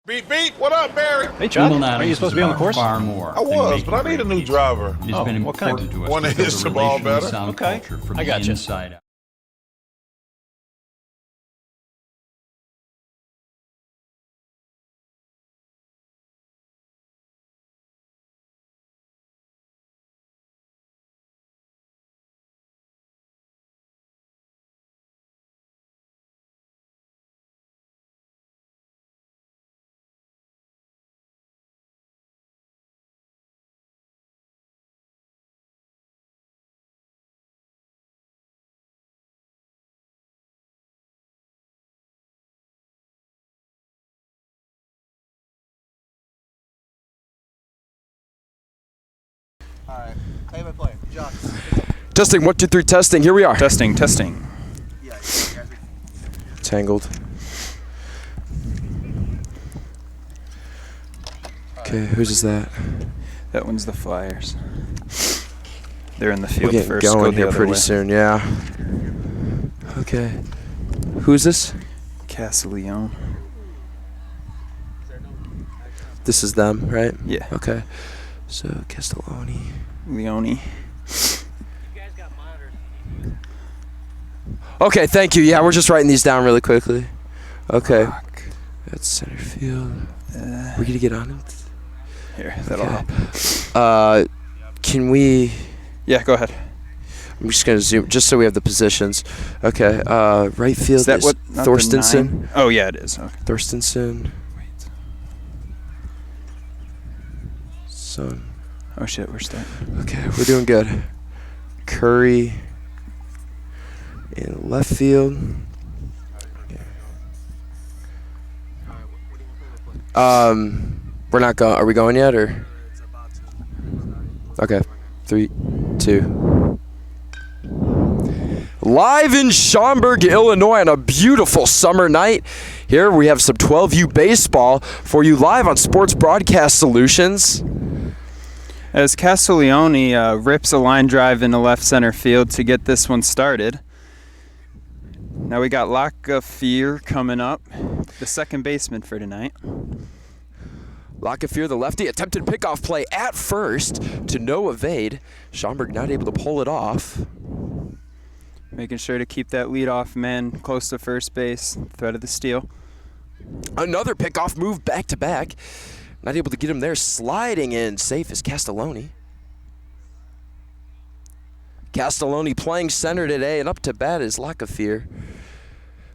Beep, beep. What up, Barry? Hey, Chuck. Are you supposed to be on the course? Far more I was, but I need a new driver. It has been what kind? important to us Wanna to build hit a the ball relationally better? sound Okay. culture from I the gotcha. inside out. All right. How you play? Jock. Testing, 1, 2, 3, testing. Here we are. Testing. Yeah, you guys are Tangled. Okay, whose is that? That one's the Flyers. They're in the We're field getting first. Go going the here other pretty way. soon, yeah. Okay. Who's this? Castiglione. This is them, right? Yeah. Okay. So, Castelloni. Leone. Okay, thank you. Yeah, we're just writing these down really quickly. Okay. Fuck. That's center field. We're going to get on it. Here, that'll help. Can we... Yeah, go ahead. I'm just going to zoom, just so we have the positions. Okay, right field Is that is what? not the Thorstenson. 9? Oh, yeah, it is. Okay. Thorstenson. Son. Oh, shit, we're starting. Okay, we're doing good. Curry in left field. We're not going. Are we going yet, or? Okay, 3, 2. Live in Schaumburg, Illinois, on a beautiful summer night. Here we have some 12U baseball for you live on Sports Broadcast Solutions. As Castiglione rips a line drive into left center field to get this one started. Now we got Lacafear coming up, the second baseman for tonight. Lacafear, the lefty, attempted pickoff play at first to no evade. Schaumburg not able to pull it off. Making sure to keep that leadoff man close to first base, threat of the steal. Another pickoff move back to back. Not able to get him there. Sliding in safe is Castelloni. Castelloni playing center today, and up to bat is Lacafear.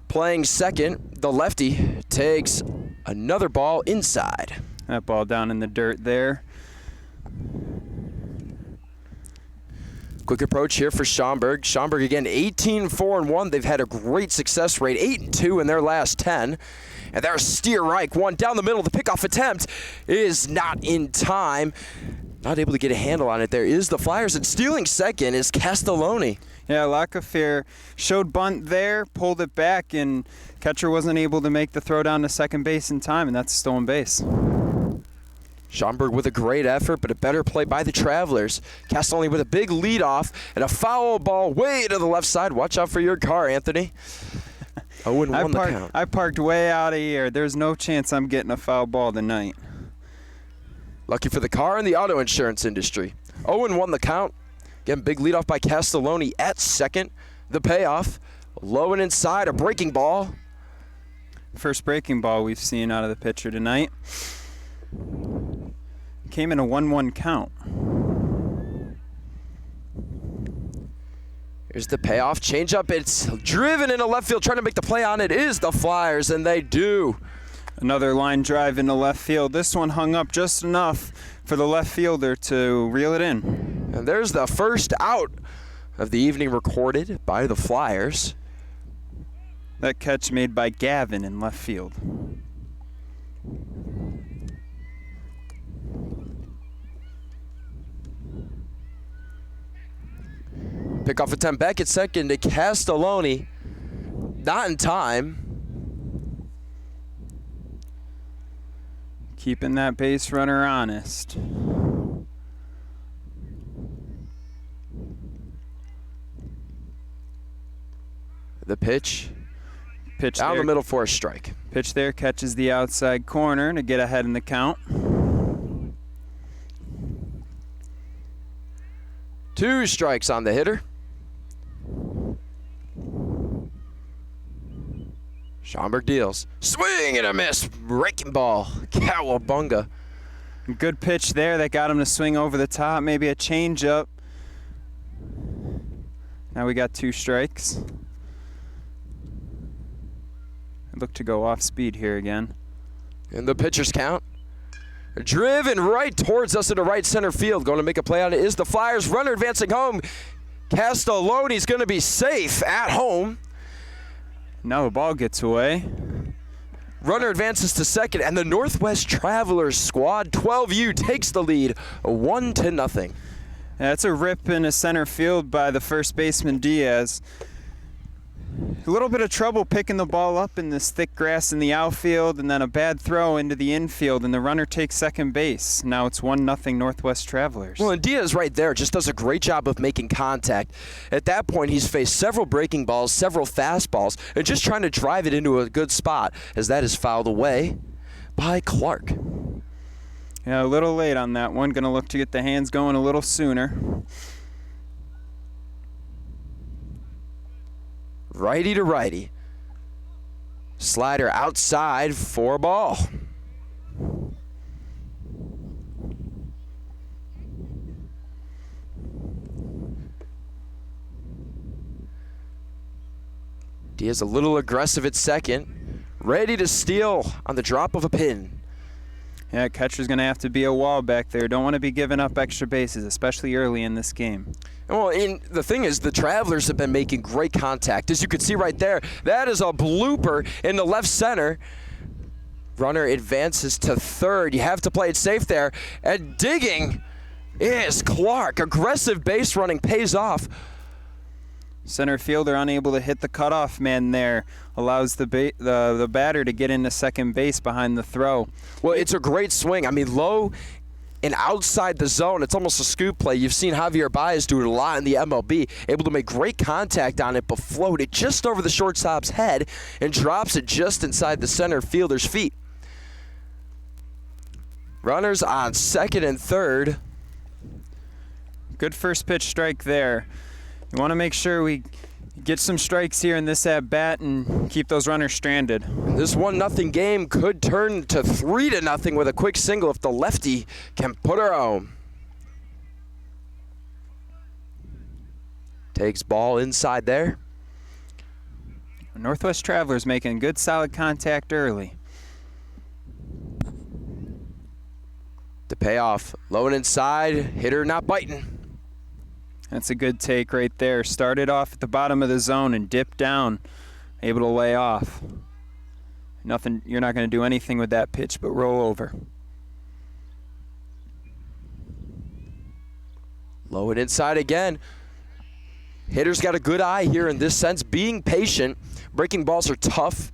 Playing second, the lefty takes another ball inside. That ball down in the dirt there. Quick approach here for Schaumburg. Schaumburg again 18-4-1. They've had a great success rate, 8-2 in their last 10. And there's Steer Reich, one down the middle. The pickoff attempt is not in time. Not able to get a handle on it. There is the Flyers, and stealing second is Castelloni. Yeah, Lacafear showed bunt there, pulled it back, and catcher wasn't able to make the throw down to second base in time, and that's a stolen base. Schaumburg with a great effort, but a better play by the Travelers. Castelloni with a big leadoff and a foul ball way to the left side. Watch out for your car, Anthony. 0-1 the count. I parked way out of here. There's no chance I'm getting a foul ball tonight. Lucky for the car and the auto insurance industry. 0-1 the count. Again, big leadoff by Castelloni at second. The payoff, low and inside, a breaking ball. First breaking ball we've seen out of the pitcher tonight. Came in a 1-1 count. Here's the payoff. Change up. It's driven into left field. Trying to make the play on it is the Flyers, and they do. Another line drive into left field. This one hung up just enough for the left fielder to reel it in. And there's the first out of the evening recorded by the Flyers. That catch made by Gavin in left field. Pickoff attempt back at second to Castelloni. Not in time. Keeping that base runner honest. The pitch. Pitch Down there. the middle for a strike. Pitch there catches the outside corner to get ahead in the count. 2 strikes on the hitter. Schaumburg deals. Swing and a miss. Breaking ball. Cowabunga. Good pitch there that got him to swing over the top. Maybe a changeup. Now we got 2 strikes. Look to go off speed here again. In the pitcher's count. Driven right towards us into right center field. Going to make a play on it is the Flyers. Runner advancing home. Castelloni's going to be safe at home. Now the ball gets away. Runner advances to second, and the Northwest Travelers squad 12U takes the lead 1-0. That's a rip in a center field by the first baseman Diaz. A little bit of trouble picking the ball up in this thick grass in the outfield, and then a bad throw into the infield, and the runner takes second base. Now it's 1-0 Northwest Travelers. Well, and Diaz right there just does a great job of making contact. At that point, he's faced several breaking balls, several fastballs, and just trying to drive it into a good spot, as that is fouled away by Clark. Yeah, a little late on that one. Going to look to get the hands going a little sooner. Righty to righty. Slider outside for a ball. Diaz a little aggressive at second. Ready to steal on the drop of a pin. Yeah, catcher's going to have to be a wall back there. Don't want to be giving up extra bases, especially early in this game. Well, the thing is, the Travelers have been making great contact. As you can see right there, that is a blooper in the left center. Runner advances to third. You have to play it safe there. And digging is Clark. Aggressive base running pays off. Center fielder unable to hit the cutoff man there. Allows the batter to get into second base behind the throw. Well, it's a great swing. I mean, low and outside the zone. It's almost a scoop play. You've seen Javier Baez do it a lot in the MLB. Able to make great contact on it, but float it just over the shortstop's head and drops it just inside the center fielder's feet. Runners on second and third. Good first pitch strike there. You want to make sure we get some strikes here in this at-bat and keep those runners stranded. This 1-0 game could turn to 3-0 with a quick single if the lefty can put her home. Takes ball inside there. Northwest Travelers making good solid contact early. The payoff, low and inside, hitter not biting. That's a good take right there. Started off at the bottom of the zone and dipped down, able to lay off. Nothing. You're not going to do anything with that pitch but roll over. Low and inside again. Hitter's got a good eye here in this sense, being patient. Breaking balls are tough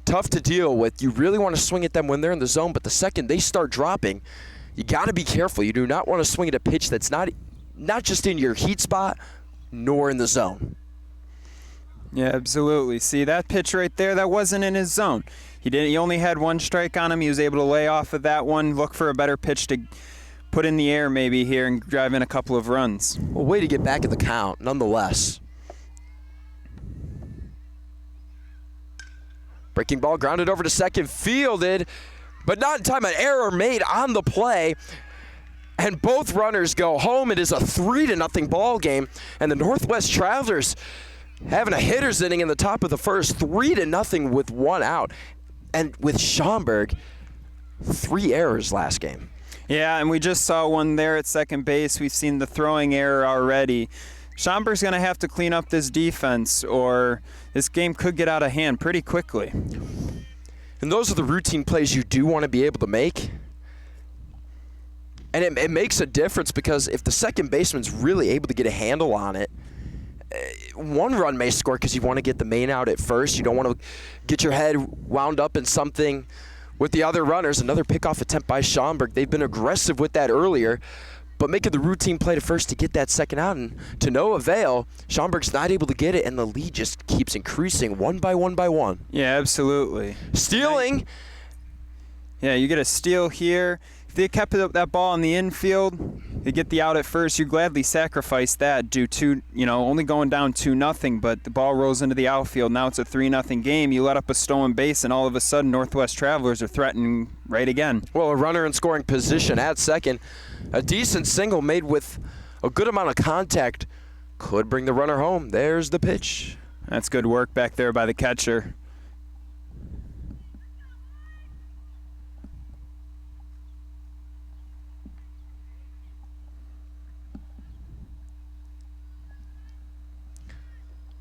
to deal with. You really want to swing at them when they're in the zone, but the second they start dropping, you got to be careful. You do not want to swing at a pitch that's not just in your heat spot, nor in the zone. Yeah, absolutely. See, that pitch right there, that wasn't in his zone. He only had 1 strike on him. He was able to lay off of that one, look for a better pitch to put in the air maybe here and drive in a couple of runs. Well, way to get back in the count, nonetheless. Breaking ball grounded over to second, fielded, but not in time. An error made on the play. And both runners go home. It is a 3-0 ball game. And the Northwest Travelers having a hitter's inning in the top of the first, 3-0 with 1 out. And with Schaumburg, 3 errors last game. Yeah, and we just saw one there at second base. We've seen the throwing error already. Schaumburg's going to have to clean up this defense, or this game could get out of hand pretty quickly. And those are the routine plays you do want to be able to make. And it makes a difference because if the second baseman's really able to get a handle on it, 1 run may score because you want to get the main out at first. You don't want to get your head wound up in something with the other runners. Another pickoff attempt by Schaumburg. They've been aggressive with that earlier, but making the routine play to first to get that second out, and to no avail. Schaumburg's not able to get it, and the lead just keeps increasing one by one by one. Yeah, absolutely. Stealing. Yeah, you get a steal here. If they kept that ball in the infield, they get the out at first. You gladly sacrifice that due to, only going down 2-0, but the ball rolls into the outfield. Now it's a 3-0 game. You let up a stolen base, and all of a sudden, Northwest Travelers are threatening right again. Well, a runner in scoring position at second. A decent single made with a good amount of contact could bring the runner home. There's the pitch. That's good work back there by the catcher.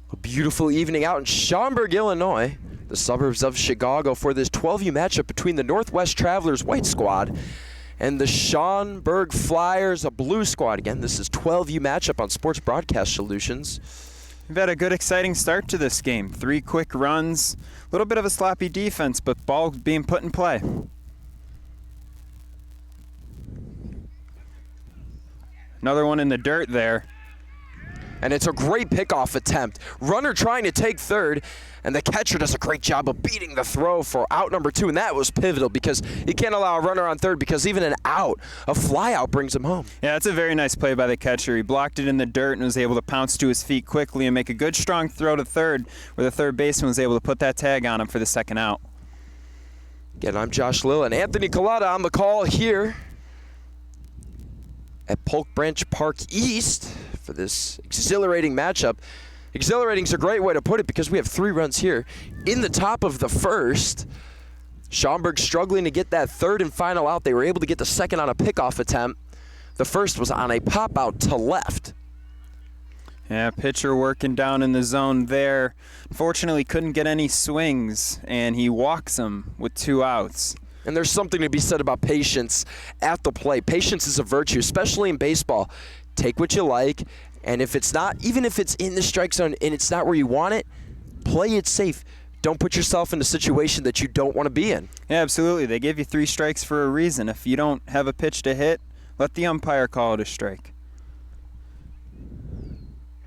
A beautiful evening out in Schaumburg, Illinois, the suburbs of Chicago, for this 12U matchup between the Northwest Travelers white squad and the Schaumburg Flyers, a blue squad. Again, this is 12U matchup on Sports Broadcast Solutions. We've had a good, exciting start to this game. 3 quick runs, a little bit of a sloppy defense, but ball being put in play. Another one in the dirt there. And it's a great pickoff attempt. Runner trying to take third, and the catcher does a great job of beating the throw for out number 2, and that was pivotal because you can't allow a runner on third because even an out, a fly out brings him home. Yeah, that's a very nice play by the catcher. He blocked it in the dirt and was able to pounce to his feet quickly and make a good, strong throw to third, where the third baseman was able to put that tag on him for the second out. Again, I'm Josh Lill, and Anthony Collada on the call here at Polk Branch Park East for this exhilarating matchup. Exhilarating is a great way to put it because we have 3 runs here in the top of the first. Schaumburg struggling to get that third and final out. They were able to get the second on a pickoff attempt. The first was on a pop out to left. Yeah, pitcher working down in the zone there. Unfortunately, couldn't get any swings, and he walks him with 2 outs. And there's something to be said about patience at the plate. Patience is a virtue, especially in baseball. Take what you like, and if it's not, even if it's in the strike zone and it's not where you want it, play it safe. Don't put yourself in a situation that you don't want to be in. Yeah, absolutely. They give you 3 strikes for a reason. If you don't have a pitch to hit, let the umpire call it a strike.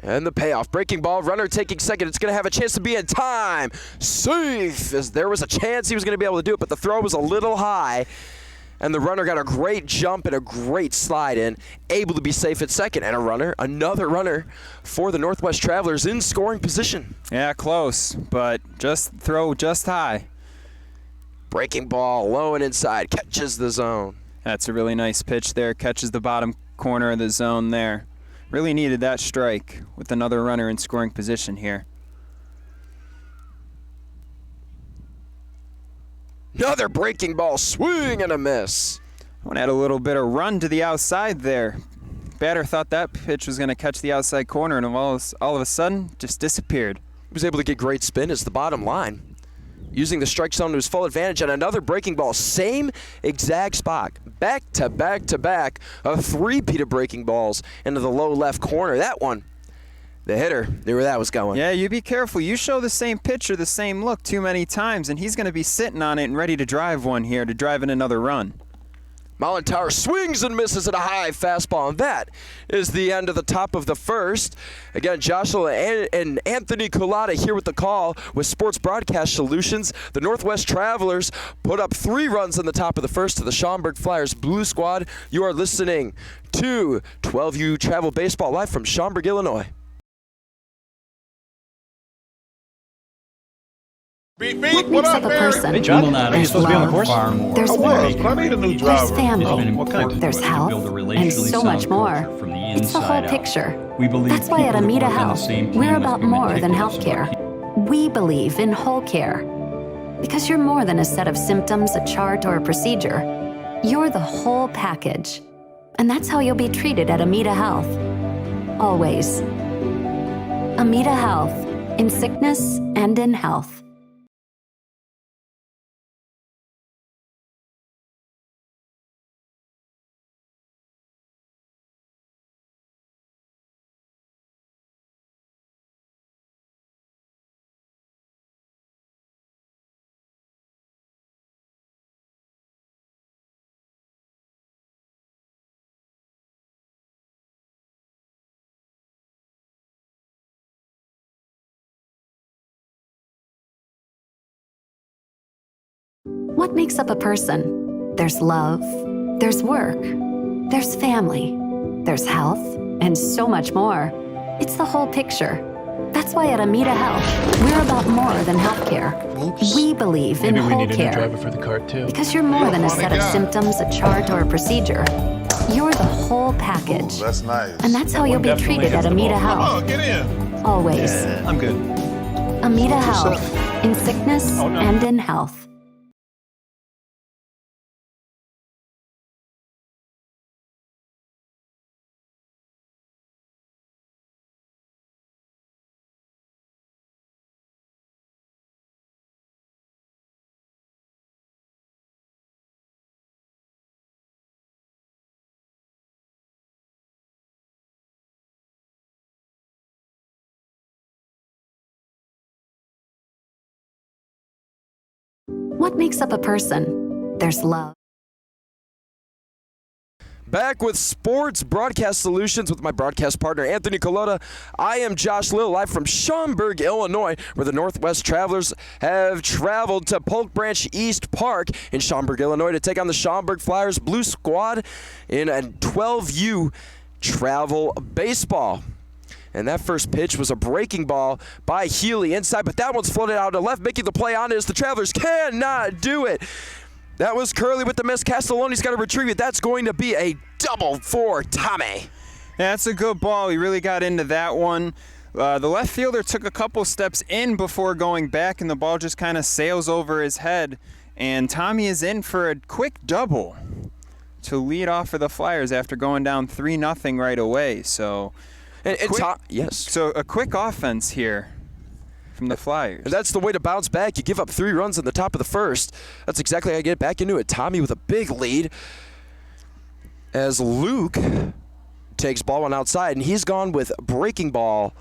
And the payoff. Breaking ball, runner taking second. It's going to have a chance to be in time. Safe, as there was a chance he was going to be able to do it, but the throw was a little high. And the runner got a great jump and a great slide in, able to be safe at second. And another runner for the Northwest Travelers in scoring position. Yeah, close, but throw just high. Breaking ball, low and inside, catches the zone. That's a really nice pitch there, catches the bottom corner of the zone there. Really needed that strike with another runner in scoring position here. Another breaking ball, swing and a miss. Want to add a little bit of run to the outside there. Batter thought that pitch was going to catch the outside corner, and all of a sudden, just disappeared. He was able to get great spin as the bottom line, using the strike zone to his full advantage, and another breaking ball, same exact spot. Back to back to back, a three-peat of breaking balls into the low left corner. That one, the hitter knew where that was going. Yeah, you be careful. You show the same pitcher the same look too many times, and he's going to be sitting on it and ready to drive one here to drive in another run. Tower swings and misses at a high fastball, and that is the end of the top of the first. Again, Joshua and Anthony Collada here with the call with Sports Broadcast Solutions. The Northwest Travelers put up 3 runs in the top of the first to the Schaumburg Flyers Blue Squad. You are listening to 12U Travel Baseball live from Schaumburg, Illinois. Beep, What beep. What makes up, up a Barry? person? Hey, John. There's Are you supposed to be on the love, course? there's I was, work, but I need a new there's driver. family, What kind? there's health, and so much more. It's the whole picture. We believe That's why at people that Amita work on the Health, same team we're must about be more than meticulous healthcare. about We believe in whole care. Because you're more than a set of symptoms, a chart, or a procedure. You're the whole package. And that's how you'll be treated at Amita Health. Always. Amita Health, in sickness and in health. What makes up a person? There's love, there's work, there's family, there's health, and so much more. It's the whole picture. That's why at Amita Health, we're about more than healthcare. We believe in Maybe we whole need a new care. driver for the cart too. Because you're more than a set of God. symptoms, a chart, or a procedure. You're the whole package. That's nice. And that's how you'll be definitely treated hits at the Amita ball. Health. Oh, get in. Always. I'm good. Amita Health. In sickness Oh, no. and in health. What makes up a person? There's love. Back with Sports Broadcast Solutions with my broadcast partner, Anthony Colota. I am Josh Lill, live from Schaumburg, Illinois, where the Northwest Travelers have traveled to Polk Branch East Park in Schaumburg, Illinois, to take on the Schaumburg Flyers Blue Squad in a 12U travel baseball. And that first pitch was a breaking ball by Healy inside, but that one's floated out to left, making the play on it as the Travelers cannot do it. That was Curley with the miss. Castelloni's got to retrieve it. That's going to be a double for Tommy. Yeah, that's a good ball. He really got into that one. The left fielder took a couple steps in before going back, and the ball just kind of sails over his head. And Tommy is in for a quick double to lead off for the Flyers after going down 3-0 right away. So, Yes. So a quick offense here from the Flyers. And that's the way to bounce back. You give up 3 runs in the top of the first. That's exactly how you get back into it. Tommy with a big lead as Luke takes ball one outside, and he's gone with breaking ball,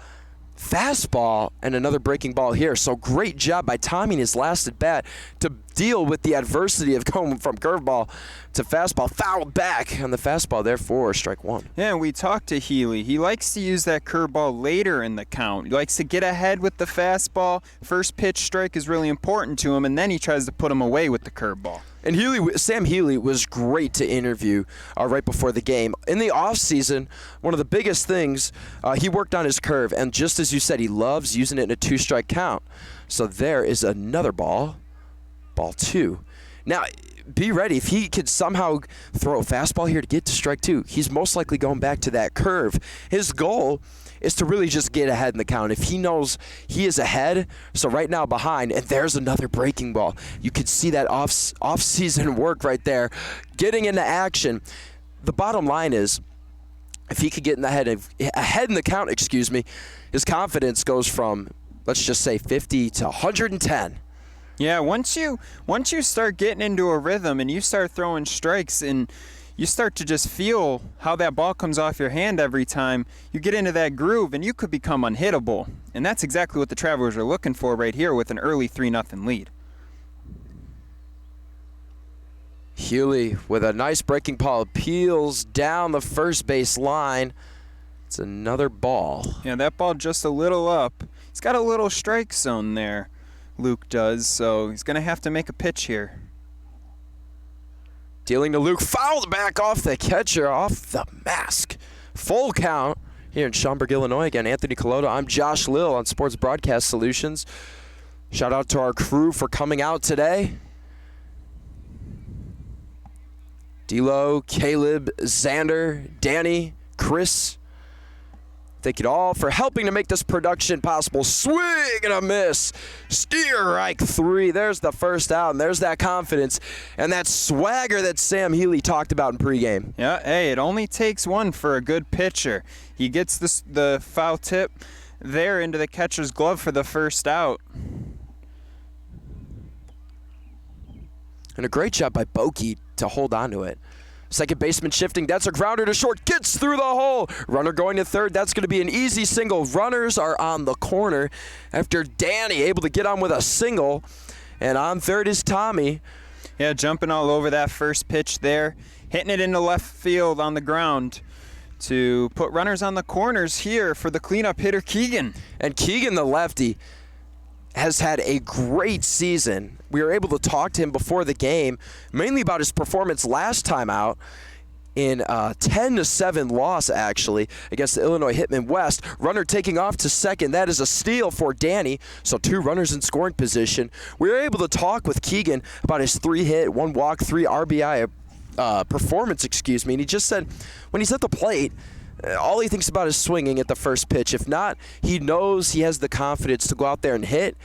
fastball, and another breaking ball here. So great job by Tommy in his last at bat to deal with the adversity of going from curveball to fastball. Fouled back on the fastball, therefore strike one. Yeah, we talked to Healy. He likes to use that curveball later in the count. He likes to get ahead with the fastball. First pitch strike is really important to him, and then he tries to put him away with the curveball. And Sam Healy was great to interview right before the game. In the offseason, one of the biggest things, he worked on his curve. And just as you said, he loves using it in a 2-strike count. So there is another ball. Ball 2. Now, be ready. If he could somehow throw a fastball here to get to strike 2, he's most likely going back to that curve. His goal is to really just get ahead in the count. If he knows he is ahead, so right now behind, and there's another breaking ball. You could see that off-season work right there, getting into action. The bottom line is, if he could get ahead in the count, his confidence goes from, let's just say, 50 to 110. Yeah, once you start getting into a rhythm and you start throwing strikes and you start to just feel how that ball comes off your hand every time, you get into that groove and you could become unhittable. And that's exactly what the Travelers are looking for right here with an early 3-0 lead. Healy with a nice breaking ball peels down the first base line. It's another ball. Yeah, that ball just a little up. He's got a little strike zone there, Luke does, so he's going to have to make a pitch here. Dealing to Luke, fouled back off the catcher, off the mask. Full count here in Schaumburg, Illinois. Again, Anthony Colota. I'm Josh Lill on Sports Broadcast Solutions. Shout out to our crew for coming out today. D'Lo, Caleb, Xander, Danny, Chris. Thank you all for helping to make this production possible. Swing and a miss. Strike 3. There's the first out, and there's that confidence and that swagger that Sam Healy talked about in pregame. Yeah, hey, it only takes one for a good pitcher. He gets the foul tip there into the catcher's glove for the first out. And a great job by Boki to hold on to it. Second baseman shifting. That's a grounder to short. Gets through the hole. Runner going to third. That's going to be an easy single. Runners are on the corner after Danny able to get on with a single. And on third is Tommy. Yeah, jumping all over that first pitch there. Hitting it into left field on the ground to put runners on the corners here for the cleanup hitter, Keegan. And Keegan, the lefty, has had a great season. We were able to talk to him before the game, mainly about his performance last time out in a 10-7 loss, actually, against the Illinois Hitmen West. Runner taking off to second. That is a steal for Danny, so 2 runners in scoring position. We were able to talk with Keegan about his 3-hit, 1 walk, 3 RBI performance, and he just said when he's at the plate, all he thinks about is swinging at the first pitch. If not, he knows he has the confidence to go out there and hit,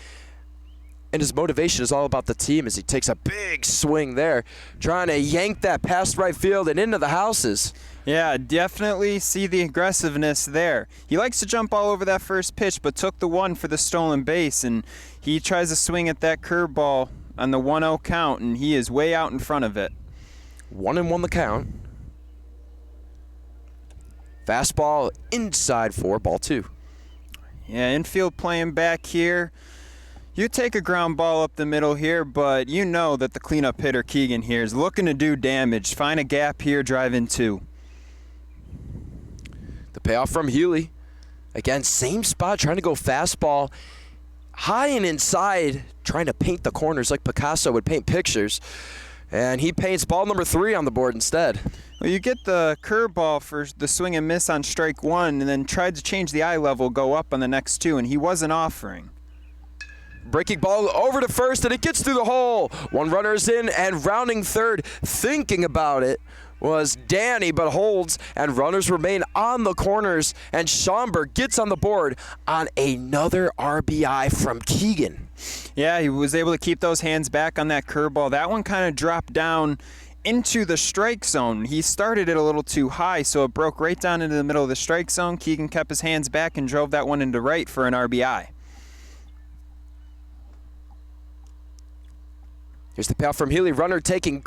and his motivation is all about the team as he takes a big swing there, trying to yank that past right field and into the houses. Yeah, definitely see the aggressiveness there. He likes to jump all over that first pitch, but took the one for the stolen base, and he tries to swing at that curveball on the 1-0 count, and he is way out in front of it. 1-1 the count. Fastball inside for ball 2. Yeah, infield playing back here. You take a ground ball up the middle here, but you know that the cleanup hitter Keegan here is looking to do damage. Find a gap here, drive in 2. The payoff from Healy. Again, same spot, trying to go fastball high and inside, trying to paint the corners like Picasso would paint pictures. And he paints ball number 3 on the board instead. Well, you get the curveball for the swing and miss on strike 1, and then tried to change the eye level, go up on the next 2, and he wasn't offering. Breaking ball over to first, and it gets through the hole. 1 runner is in, and rounding third, thinking about it, was Danny, but holds, and runners remain on the corners, and Schaumburg gets on the board on another RBI from Keegan. Yeah, he was able to keep those hands back on that curveball. That one kind of dropped down into the strike zone. He started it a little too high, so it broke right down into the middle of the strike zone. Keegan kept his hands back and drove that one into right for an RBI. Here's the payoff from Healy. Runner taking,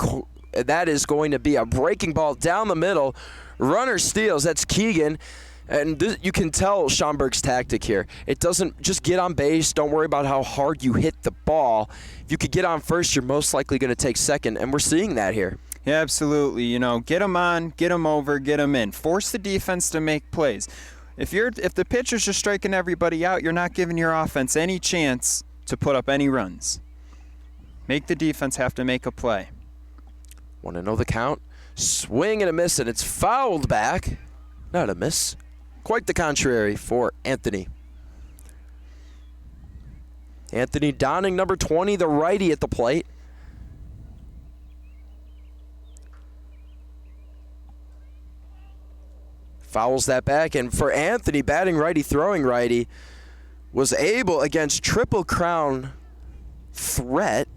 that is going to be a breaking ball down the middle. Runner steals. That's Keegan. And you can tell Schaumburg's tactic here. It doesn't just get on base. Don't worry about how hard you hit the ball. If you could get on first, you're most likely going to take second, and we're seeing that here. Yeah, absolutely. You know, get them on, get them over, get them in. Force the defense to make plays. If the pitcher's just striking everybody out, you're not giving your offense any chance to put up any runs. Make the defense have to make a play. Want to know the count? Swing and a miss, and it's fouled back. Not a miss. Quite the contrary for Anthony. Anthony donning number 20, the righty at the plate. Fouls that back, and for Anthony, batting righty, throwing righty, was able against Triple Crown threat,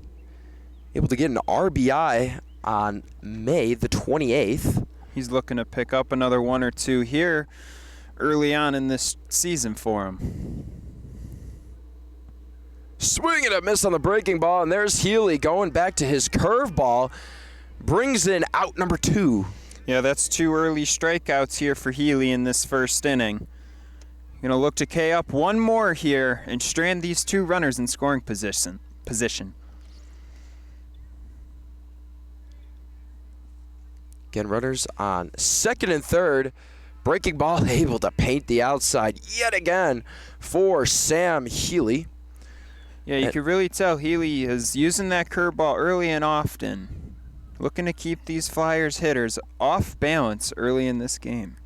able to get an RBI on May the 28th. He's looking to pick up another 1 or 2 here early on in this season for him. Swing and a miss on the breaking ball, and there's Healy going back to his curveball. Brings in out number 2. Yeah, that's 2 early strikeouts here for Healy in this first inning. Going to look to K up 1 more here and strand these 2 runners in scoring position. Again, runners on second and third. Breaking ball able to paint the outside yet again for Sam Healy. Yeah, you can really tell Healy is using that curveball early and often. Looking to keep these Flyers hitters off balance early in this game.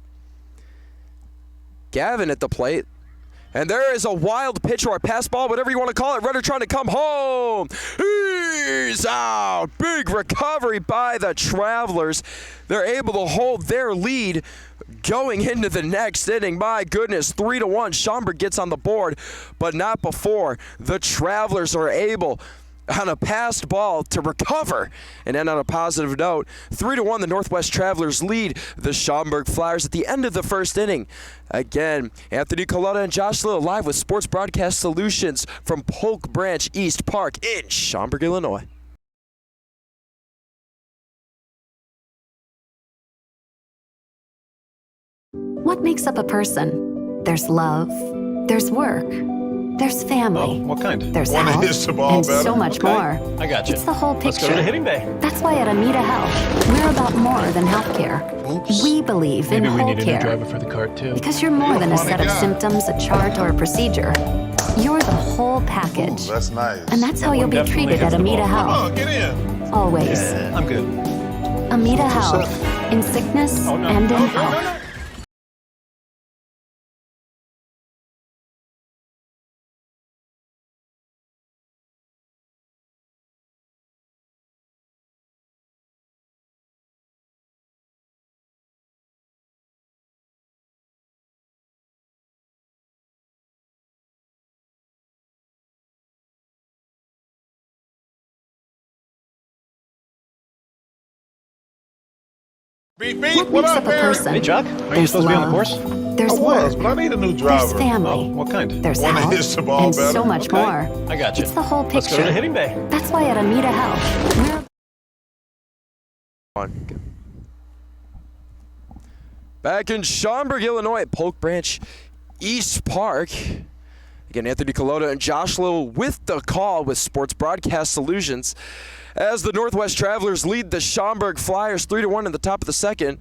Gavin at the plate. And there is a wild pitch or a pass ball, whatever you want to call it. Runner trying to come home. He's out. Big recovery by the Travelers. They're able to hold their lead going into the next inning. My goodness, 3-1. Schaumburg gets on the board, but not before the Travelers are able on a passed ball to recover and end on a positive note. 3-1, the Northwest Travelers lead the Schaumburg Flyers at the end of the first inning. Again, Anthony Coletta and Josh Little live with Sports Broadcast Solutions from Polk Branch East Park in Schaumburg, Illinois. What makes up a person? There's love, there's work, there's family. Oh, what kind? There's Wanna health, hit the ball and better? so much Okay. more. I got you. It's the whole Let's picture. go to the hitting bay. That's why at Amita Health, we're about more than healthcare. We believe Maybe in we whole need a new care. driver for the cart, too. Because you're more than a funny set of guy. symptoms, a chart, or a procedure. You're the whole package. Ooh, that's nice. And that's how you'll be definitely treated at hits the Amita ball. Come Health. on, get in. Always. I'm good. Amita What's Health. up? In sickness Oh, no. and in No, no, health. no, no. Beep, beep. What What makes up, up a Barry? person? Hey, Jock. Are you There's supposed to be on the love. course? There's I was, work. but I need a new There's driver. family. Oh, what kind? There's One that health. hits the ball and better. so much Okay. more. I got you. It's the whole Let's go to the picture. hitting bay. That's why at Amita Health, we're Back in Schaumburg, Illinois, at Polk Branch East Park. Again, Anthony Colota and Josh Little with the call with Sports Broadcast Solutions as the Northwest Travelers lead the Schaumburg Flyers 3-1 in the top of the second.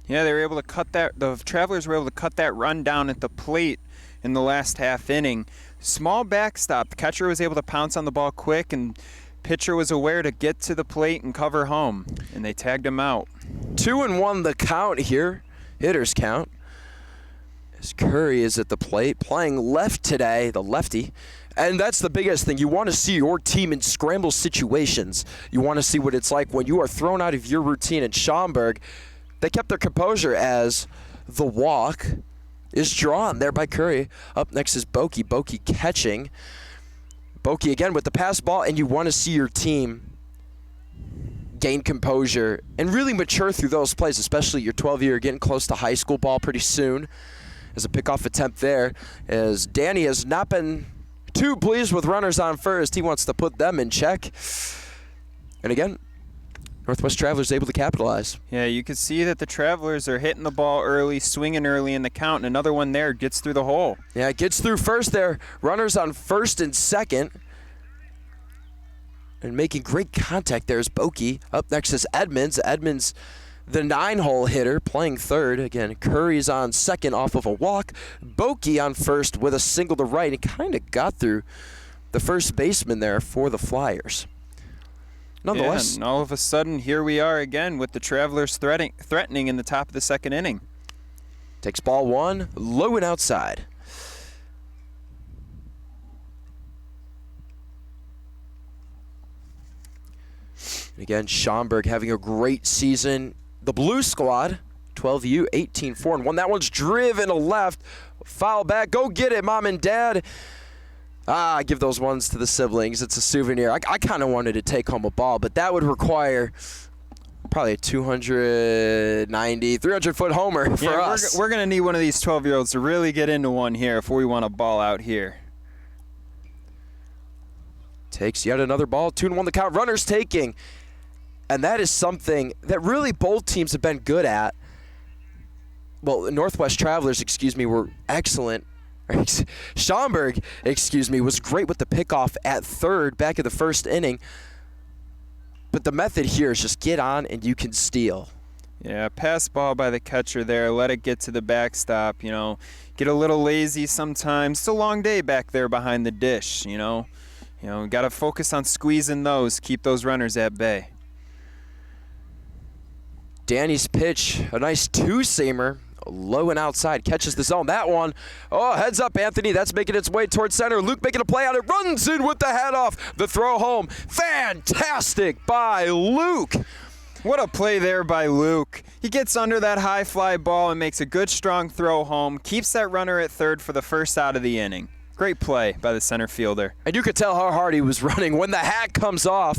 Yeah, they were able to cut that. The Travelers were able to cut that run down at the plate in the last half inning. Small backstop. The catcher was able to pounce on the ball quick, and pitcher was aware to get to the plate and cover home, and they tagged him out. 2-1 the count here, hitters count. As Curry is at the plate, playing left today, the lefty. And that's the biggest thing. You want to see your team in scramble situations. You want to see what it's like when you are thrown out of your routine. At Schaumburg, they kept their composure as the walk is drawn there by Curry. Up next is Boki. Boki catching. Boki again with the pass ball, and you want to see your team gain composure and really mature through those plays, especially your 12-year, getting close to high school ball pretty soon. As a pickoff attempt there, as Danny has not been too pleased with runners on first. He wants to put them in check. And again, Northwest Travelers able to capitalize. Yeah, you can see that the Travelers are hitting the ball early, swinging early in the count, and another one there gets through the hole. Yeah, it gets through first there. Runners on first and second. And making great contact there is Boki. Up next is Edmonds. Edmonds, the 9-hole hitter, playing third. Again, Curry's on second off of a walk. Boki on first with a single to right. He kind of got through the first baseman there for the Flyers. Nonetheless. Yeah, and all of a sudden, here we are again with the Travelers threatening in the top of the second inning. Takes ball one, low and outside. And again, Schaumburg having a great season. The blue squad, 12U, 18-4-1. That one's driven to left. Foul back. Go get it, Mom and Dad. I give those ones to the siblings. It's a souvenir. I kind of wanted to take home a ball, but that would require probably a 290, 300-foot homer for us. We're going to need one of these 12-year-olds to really get into one here if we want a ball out here. Takes yet another ball. 2-1 the count. Runners taking. And that is something that really both teams have been good at. Well, Northwest Travelers, were excellent. Schaumburg, was great with the pickoff at third back in the first inning. But the method here is just get on and you can steal. Yeah, pass ball by the catcher there. Let it get to the backstop, Get a little lazy sometimes. It's a long day back there behind the dish, got to focus on squeezing those, keep those runners at bay. Danny's pitch, a nice two-seamer, low and outside, catches the zone. That one, heads up, Anthony. That's making its way towards center. Luke making a play on it, runs in with the hat off. The throw home, fantastic by Luke. What a play there by Luke. He gets under that high fly ball and makes a good strong throw home, keeps that runner at third for the first out of the inning. Great play by the center fielder. And you could tell how hard he was running. When the hat comes off,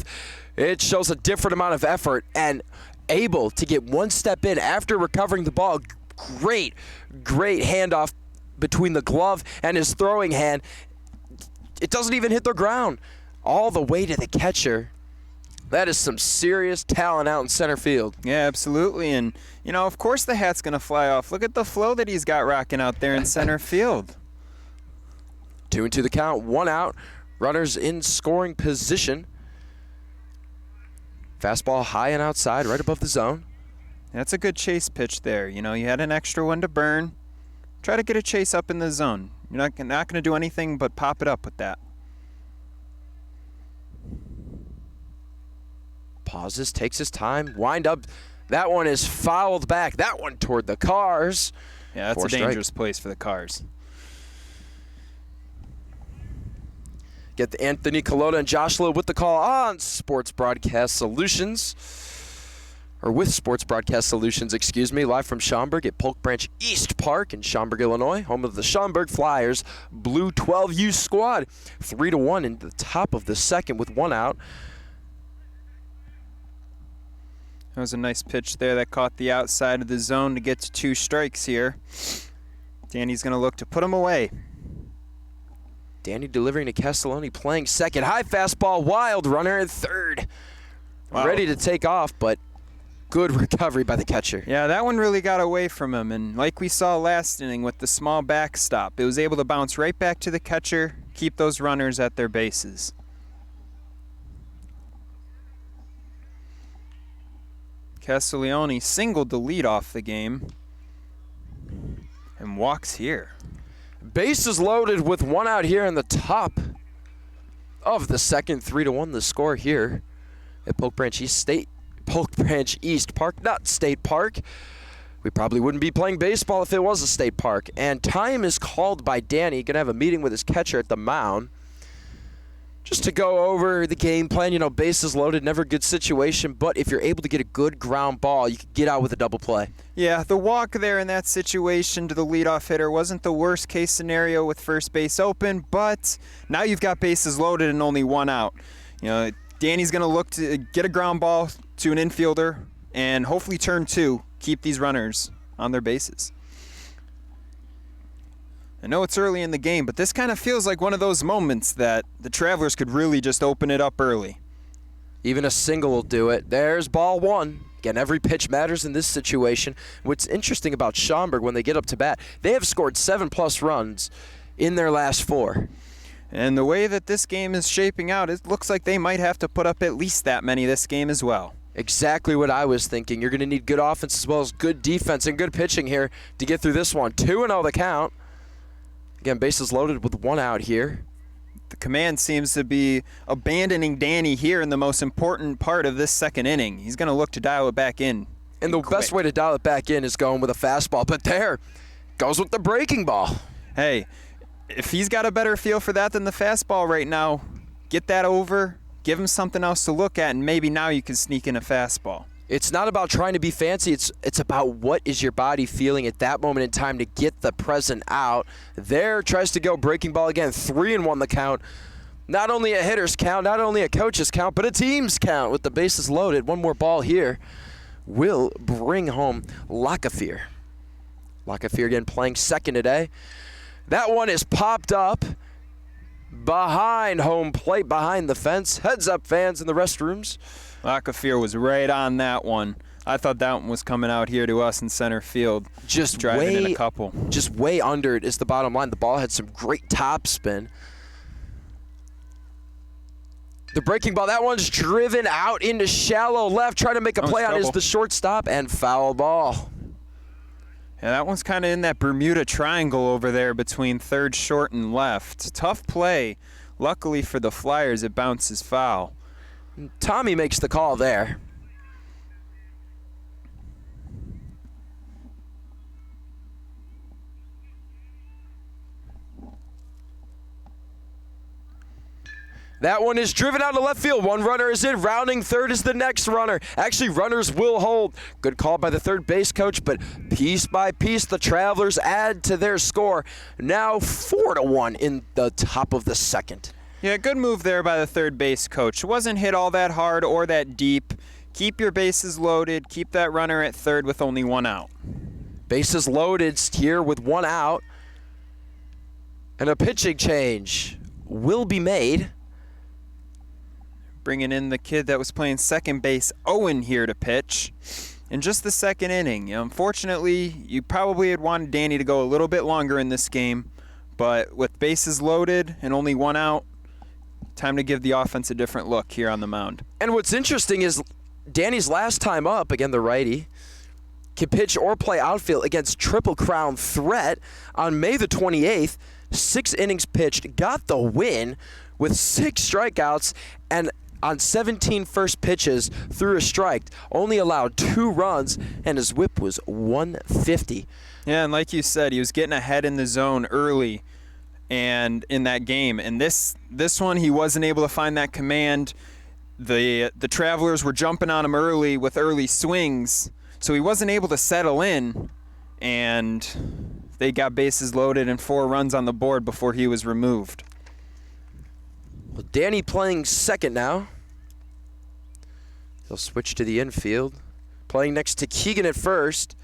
it shows a different amount of effort and able to get one step in after recovering the ball. Great handoff between the glove and his throwing hand. It doesn't even hit the ground. All the way to the catcher. That is some serious talent out in center field. Yeah, absolutely. And, of course the hat's going to fly off. Look at the flow that he's got rocking out there in center field. 2-2 the count, one out. Runners in scoring position. Fastball high and outside, right above the zone. That's a good chase pitch there. You had an extra one to burn. Try to get a chase up in the zone. You're not going to do anything but pop it up with that. Pauses, takes his time, wind up. That one is fouled back. That one toward the cars. Yeah, that's a dangerous place for the cars. Get the Anthony Colota and Joshua with the call on Sports Broadcast Solutions. Or with Sports Broadcast Solutions, excuse me, live from Schaumburg at Polk Branch East Park in Schaumburg, Illinois, home of the Schaumburg Flyers Blue 12U squad. 3-1 in the top of the second with one out. That was a nice pitch there that caught the outside of the zone to get to 2 strikes here. Danny's going to look to put him away. Danny delivering to Castelloni, playing second. High fastball, wild runner at third. Wow. Ready to take off, but good recovery by the catcher. Yeah, that one really got away from him, and like we saw last inning with the small backstop, it was able to bounce right back to the catcher, keep those runners at their bases. Castiglione singled the lead off the game and walks here. Bases loaded with one out here in the top of the second. 3-1 the score here at Polk Branch East Park, not State Park. We probably wouldn't be playing baseball if it was a state park. And time is called by Danny. Gonna have a meeting with his catcher at the mound. Just to go over the game plan, you know, bases loaded, never a good situation, but if you're able to get a good ground ball, you can get out with a double play. Yeah, the walk there in that situation to the leadoff hitter wasn't the worst case scenario with first base open, but now you've got bases loaded and only one out. You know, Danny's going to look to get a ground ball to an infielder and hopefully turn 2, keep these runners on their bases. I know it's early in the game, but this kind of feels like one of those moments that the Travelers could really just open it up early. Even a single will do it. There's ball 1. Again, every pitch matters in this situation. What's interesting about Schaumburg, when they get up to bat, they have scored 7+ runs in their last 4. And the way that this game is shaping out, it looks like they might have to put up at least that many this game as well. Exactly what I was thinking. You're going to need good offense as well as good defense and good pitching here to get through this one. 2-0 the count. Again, bases loaded with one out here. The command seems to be abandoning Danny here in the most important part of this second inning. He's going to look to dial it back in. And the best way to dial it back in is going with a fastball. But there goes with the breaking ball. Hey, if he's got a better feel for that than the fastball right now, get that over, give him something else to look at, and maybe now you can sneak in a fastball. It's not about trying to be fancy. It's about what is your body feeling at that moment in time to get the present out. There tries to go breaking ball again. 3-1 the count. Not only a hitter's count, not only a coach's count, but a team's count with the bases loaded. One more ball here will bring home Lockefear. Lockefear again playing second today. That one is popped up behind home plate, behind the fence. Heads up, fans in the restrooms. Lockefear was right on that one. I thought that one was coming out here to us in center field. Just driving in a couple. Just way under it is the bottom line. The ball had some great top spin. The breaking ball, that one's driven out into shallow left. Trying to make a play on is the shortstop, and foul ball. Yeah, that one's kind of in that Bermuda Triangle over there between third, short, and left. Tough play. Luckily for the Flyers, it bounces foul. Tommy makes the call there. That one is driven out to left field. One runner is in. Rounding third is the next runner. Actually, runners will hold. Good call by the third base coach, but piece by piece, the Travelers add to their score. Now 4-1 in the top of the second. Yeah, good move there by the third base coach. It wasn't hit all that hard or that deep. Keep your bases loaded. Keep that runner at third with only one out. Bases loaded here with one out. And a pitching change will be made. Bringing in the kid that was playing second base, Owen, here to pitch in just the second inning. Unfortunately, you probably had wanted Danny to go a little bit longer in this game, but with bases loaded and only one out, time to give the offense a different look here on the mound. And what's interesting is Danny's last time up, again the righty, can pitch or play outfield against Triple Crown Threat on May the 28th. 6 innings pitched, got the win with 6 strikeouts, and on 17 first pitches threw a strike, only allowed 2 runs, and his whip was 150. Yeah, and like you said, he was getting ahead in the zone early and in that game. And this one, he wasn't able to find that command. The Travelers were jumping on him early with early swings, so he wasn't able to settle in, and they got bases loaded and 4 runs on the board before he was removed. Well, Danny playing second now. He'll switch to the infield. Playing next to Keegan at first.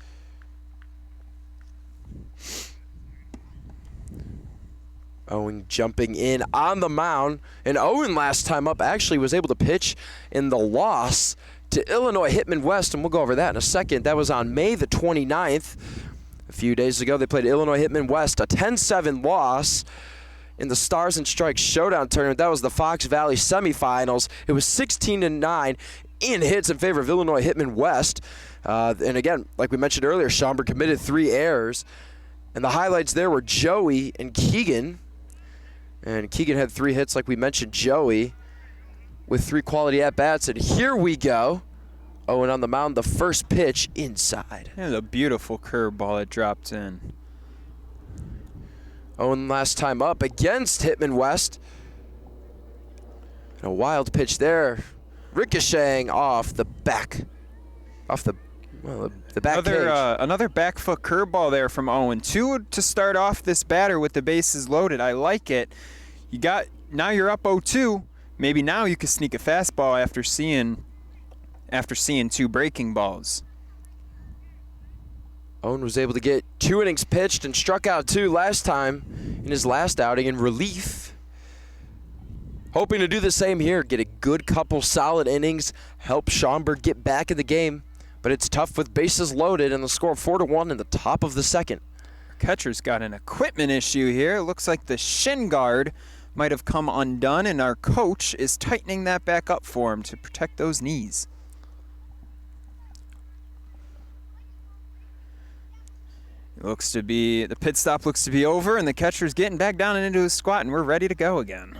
Owen jumping in on the mound. And Owen last time up actually was able to pitch in the loss to Illinois Hitman West, and we'll go over that in a second. That was on May the 29th. A few days ago, they played Illinois Hitman West, a 10-7 loss in the Stars and Strikes Showdown tournament. That was the Fox Valley semifinals. It was 16-9 in hits in favor of Illinois Hitman West. And again, like we mentioned earlier, Schaumburg committed 3 errors. And the highlights there were Joey and Keegan. And Keegan had 3 hits, like we mentioned, Joey, with 3 quality at-bats. And here we go. Owen on the mound, the first pitch inside. Yeah, a beautiful curveball that dropped in. Owen last time up against Hitman West. And a wild pitch there. Ricocheting off the back. The back cage. Another back foot curveball there from Owen. 2 to start off this batter with the bases loaded. I like it. Now you're up 0-2. Maybe now you could sneak a fastball after seeing 2 breaking balls. Owen was able to get 2 innings pitched and struck out 2 last time in his last outing in relief. Hoping to do the same here, get a good couple solid innings, help Schaumburg get back in the game. But it's tough with bases loaded and the score 4-1 in the top of the second. Catcher's got an equipment issue here. It looks like the shin guard might have come undone, and our coach is tightening that back up for him to protect those knees. The pit stop looks to be over, and the catcher's getting back down and into his squat, and we're ready to go again.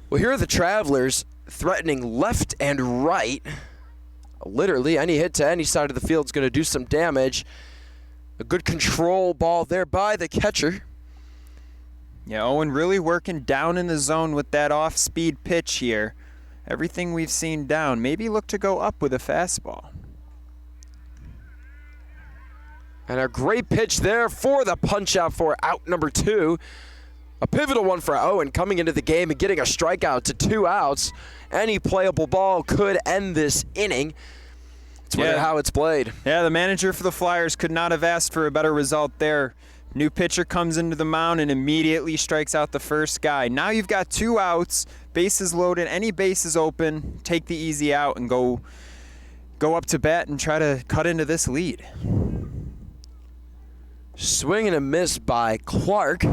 Well, here are the Travelers threatening left and right. Literally, any hit to any side of the field is going to do some damage. A good control ball there by the catcher. Yeah, Owen really working down in the zone with that off-speed pitch here. Everything we've seen down. Maybe look to go up with a fastball. And a great pitch there for the punch-out for out number 2. A pivotal one for Owen coming into the game and getting a strikeout to 2 outs. Any playable ball could end this inning. It's how it's played. Yeah, the manager for the Flyers could not have asked for a better result there. New pitcher comes into the mound and immediately strikes out the first guy. Now you've got 2 outs, bases loaded, any bases open, take the easy out and go up to bat and try to cut into this lead. Swing and a miss by Clark.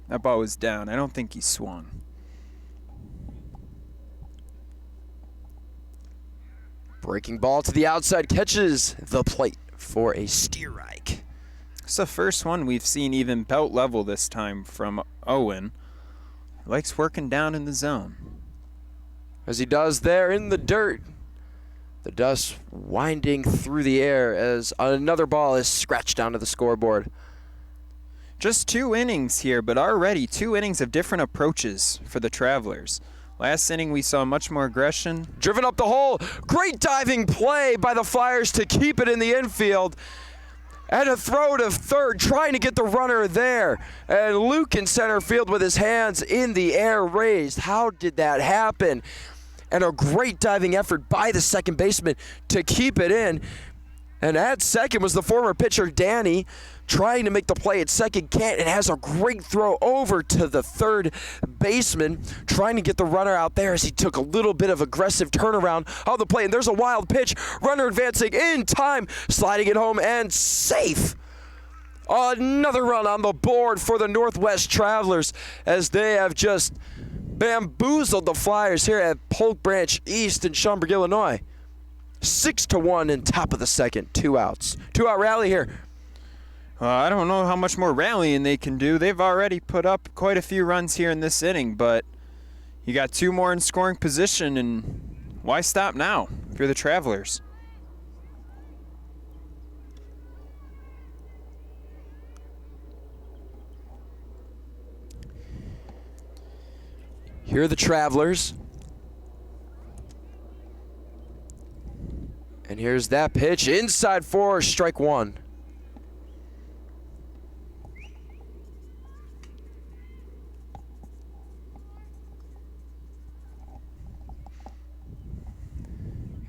That ball was down. I don't think he swung. Breaking ball to the outside, catches the plate for a strike. It's the first one we've seen even belt level this time from Owen. He likes working down in the zone. As he does there in the dirt. The dust winding through the air as another ball is scratched onto the scoreboard. Just 2 innings here, but already 2 innings of different approaches for the Travelers. Last inning, we saw much more aggression. Driven up the hole. Great diving play by the Flyers to keep it in the infield. And a throw to third, trying to get the runner there. And Luke in center field with his hands in the air raised. How did that happen? And a great diving effort by the second baseman to keep it in. And at second was the former pitcher, Danny, trying to make the play at second. Can't, and has a great throw over to the third baseman, trying to get the runner out there as he took a little bit of aggressive turnaround on the play. And there's a wild pitch. Runner advancing in time, sliding it home, and safe. Another run on the board for the Northwest Travelers as they have just bamboozled the Flyers here at Polk Branch East in Schaumburg, Illinois. 6-1 in top of the second. 2 outs. 2-out rally here. I don't know how much more rallying they can do. They've already put up quite a few runs here in this inning, but you got 2 more in scoring position, and why stop now if you're the Travelers? Here are the Travelers. And here's that pitch. Inside 4, strike 1.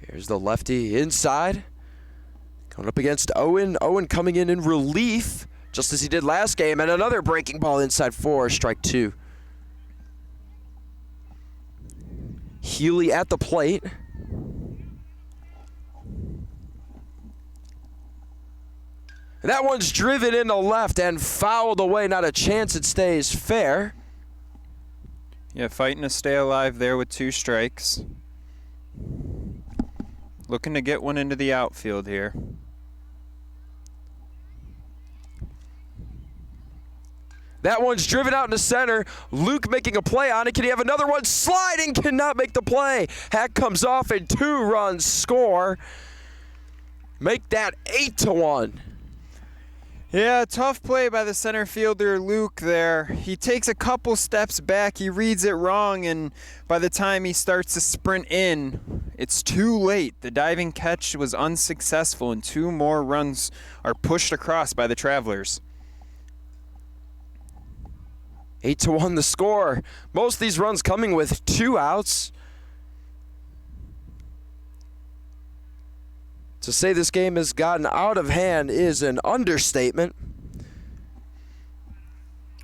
Here's the lefty inside. Going up against Owen. Owen coming in relief, just as he did last game. And another breaking ball inside 4, strike 2. Healy at the plate. That one's driven into left and fouled away. Not a chance it stays fair. Yeah, fighting to stay alive there with 2 strikes. Looking to get one into the outfield here. That one's driven out into center. Luke making a play on it. Can he have another one? Sliding, cannot make the play. Hack comes off and 2 runs score. Make that 8-1. Yeah, tough play by the center fielder, Luke, there. He takes a couple steps back, he reads it wrong, and by the time he starts to sprint in, it's too late. The diving catch was unsuccessful, and 2 more runs are pushed across by the Travelers. 8-1 the score. Most of these runs coming with 2 outs. To say this game has gotten out of hand is an understatement.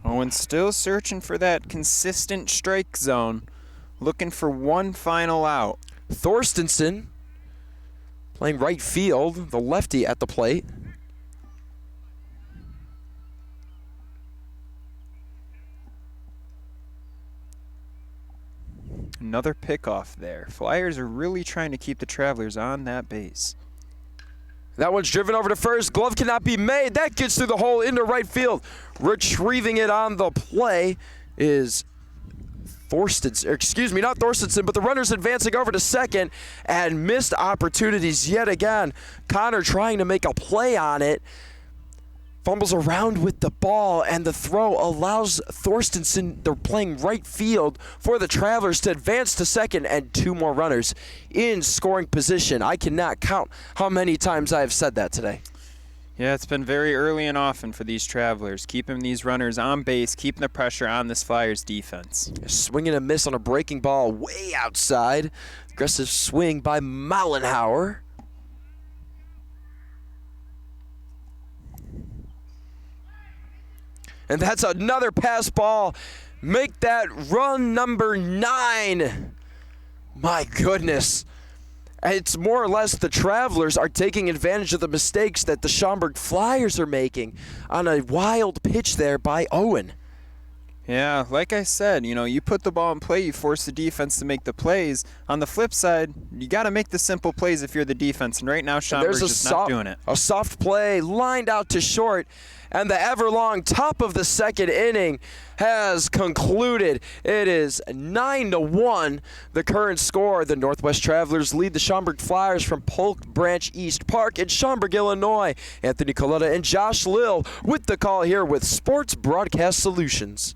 Owen still searching for that consistent strike zone, looking for one final out. Thorstensen playing right field, the lefty at the plate. Another pickoff there. Flyers are really trying to keep the Travelers on that base. That one's driven over to first. Glove cannot be made. That gets through the hole into right field. Retrieving it on the play is Thorstensen. Excuse me, not Thorstensen, but the runner's advancing over to second, and missed opportunities yet again. Connor trying to make a play on it. Fumbles around with the ball, and the throw allows Thorstensen, they're playing right field, for the Travelers to advance to second, and 2 more runners in scoring position. I cannot count how many times I have said that today. Yeah, it's been very early and often for these Travelers, keeping these runners on base, keeping the pressure on this Flyers defense. A swing and a miss on a breaking ball way outside. Aggressive swing by Mollenhauer. And that's another pass ball. Make that run number 9. My goodness. It's more or less the Travelers are taking advantage of the mistakes that the Schaumburg Flyers are making on a wild pitch there by Owen. Yeah, like I said, you put the ball in play, you force the defense to make the plays. On the flip side, you got to make the simple plays if you're the defense, and right now Schaumburg's just not doing it. A soft play lined out to short, and the everlong top of the second inning has concluded. It is 9-1, the current score. The Northwest Travelers lead the Schaumburg Flyers from Polk Branch East Park in Schaumburg, Illinois. Anthony Coletta and Josh Lill with the call here with Sports Broadcast Solutions.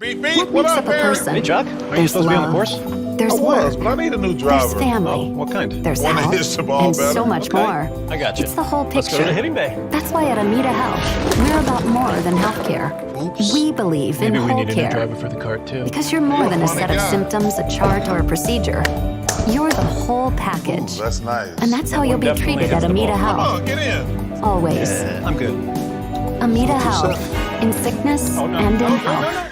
Beep, beep. What What makes up, up a Barry? person? Hey, Chuck. Are you There's supposed to be on the love. course? There's I was, work. but I need a new There's driver. family. Oh, what kind? There's One that health. hits the ball and better. so much Okay. more. I got you. It's the whole Let's picture. go to the hitting bay. That's why at Amita Health, we're about more than healthcare. We believe Maybe in we whole need a new care. driver for the cart, too. Because you're more than a funny set of guy. symptoms, a chart, or a procedure. You're the whole package. That's nice. And that's how you'll be definitely treated hits at the ball. Amita Come Health. on, get in. Always. I'm good. Amita Health. In sickness Oh, no. and in No, no, health.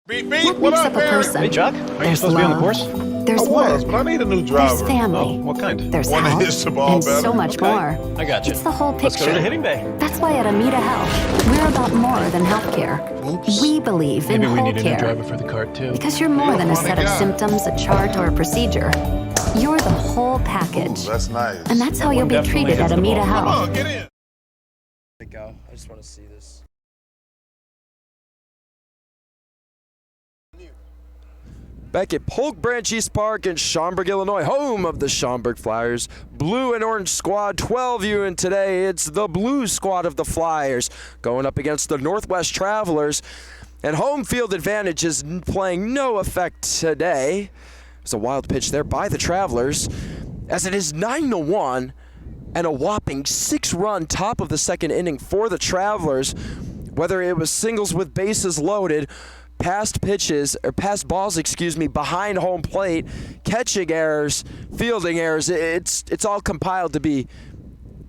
Beep, beep. What What makes up, up a Barry? person? Hey, Chuck. Aren't you There's supposed to be on the love. course? There's I was, work. but I need a new There's driver. family. Oh, what kind? There's Wanna health. hit the ball and better. so much Okay. more. I got you. It's the whole picture. Let's go to the hitting bay. That's why at Amita Health, we're about more than healthcare. We believe Maybe in we whole need a new care. driver for the cart, too. Because you're more than a funny set of guy. symptoms, a chart, or a procedure. You're the whole package. That's nice. And that's how That you'll one be definitely treated hits at the Amita ball. Come Health. on, get in. Go. I just want to see this. Back at Polk Branch East Park in Schaumburg, Illinois, home of the Schaumburg Flyers. Blue and orange squad, 12U, and today it's the blue squad of the Flyers going up against the Northwest Travelers. And home field advantage is playing no effect today. There's a wild pitch there by the Travelers, as it is 9-1 and a whopping 6-run top of the second inning for the Travelers. Whether it was singles with bases loaded, passed balls, behind home plate, catching errors, fielding errors, it's all compiled to be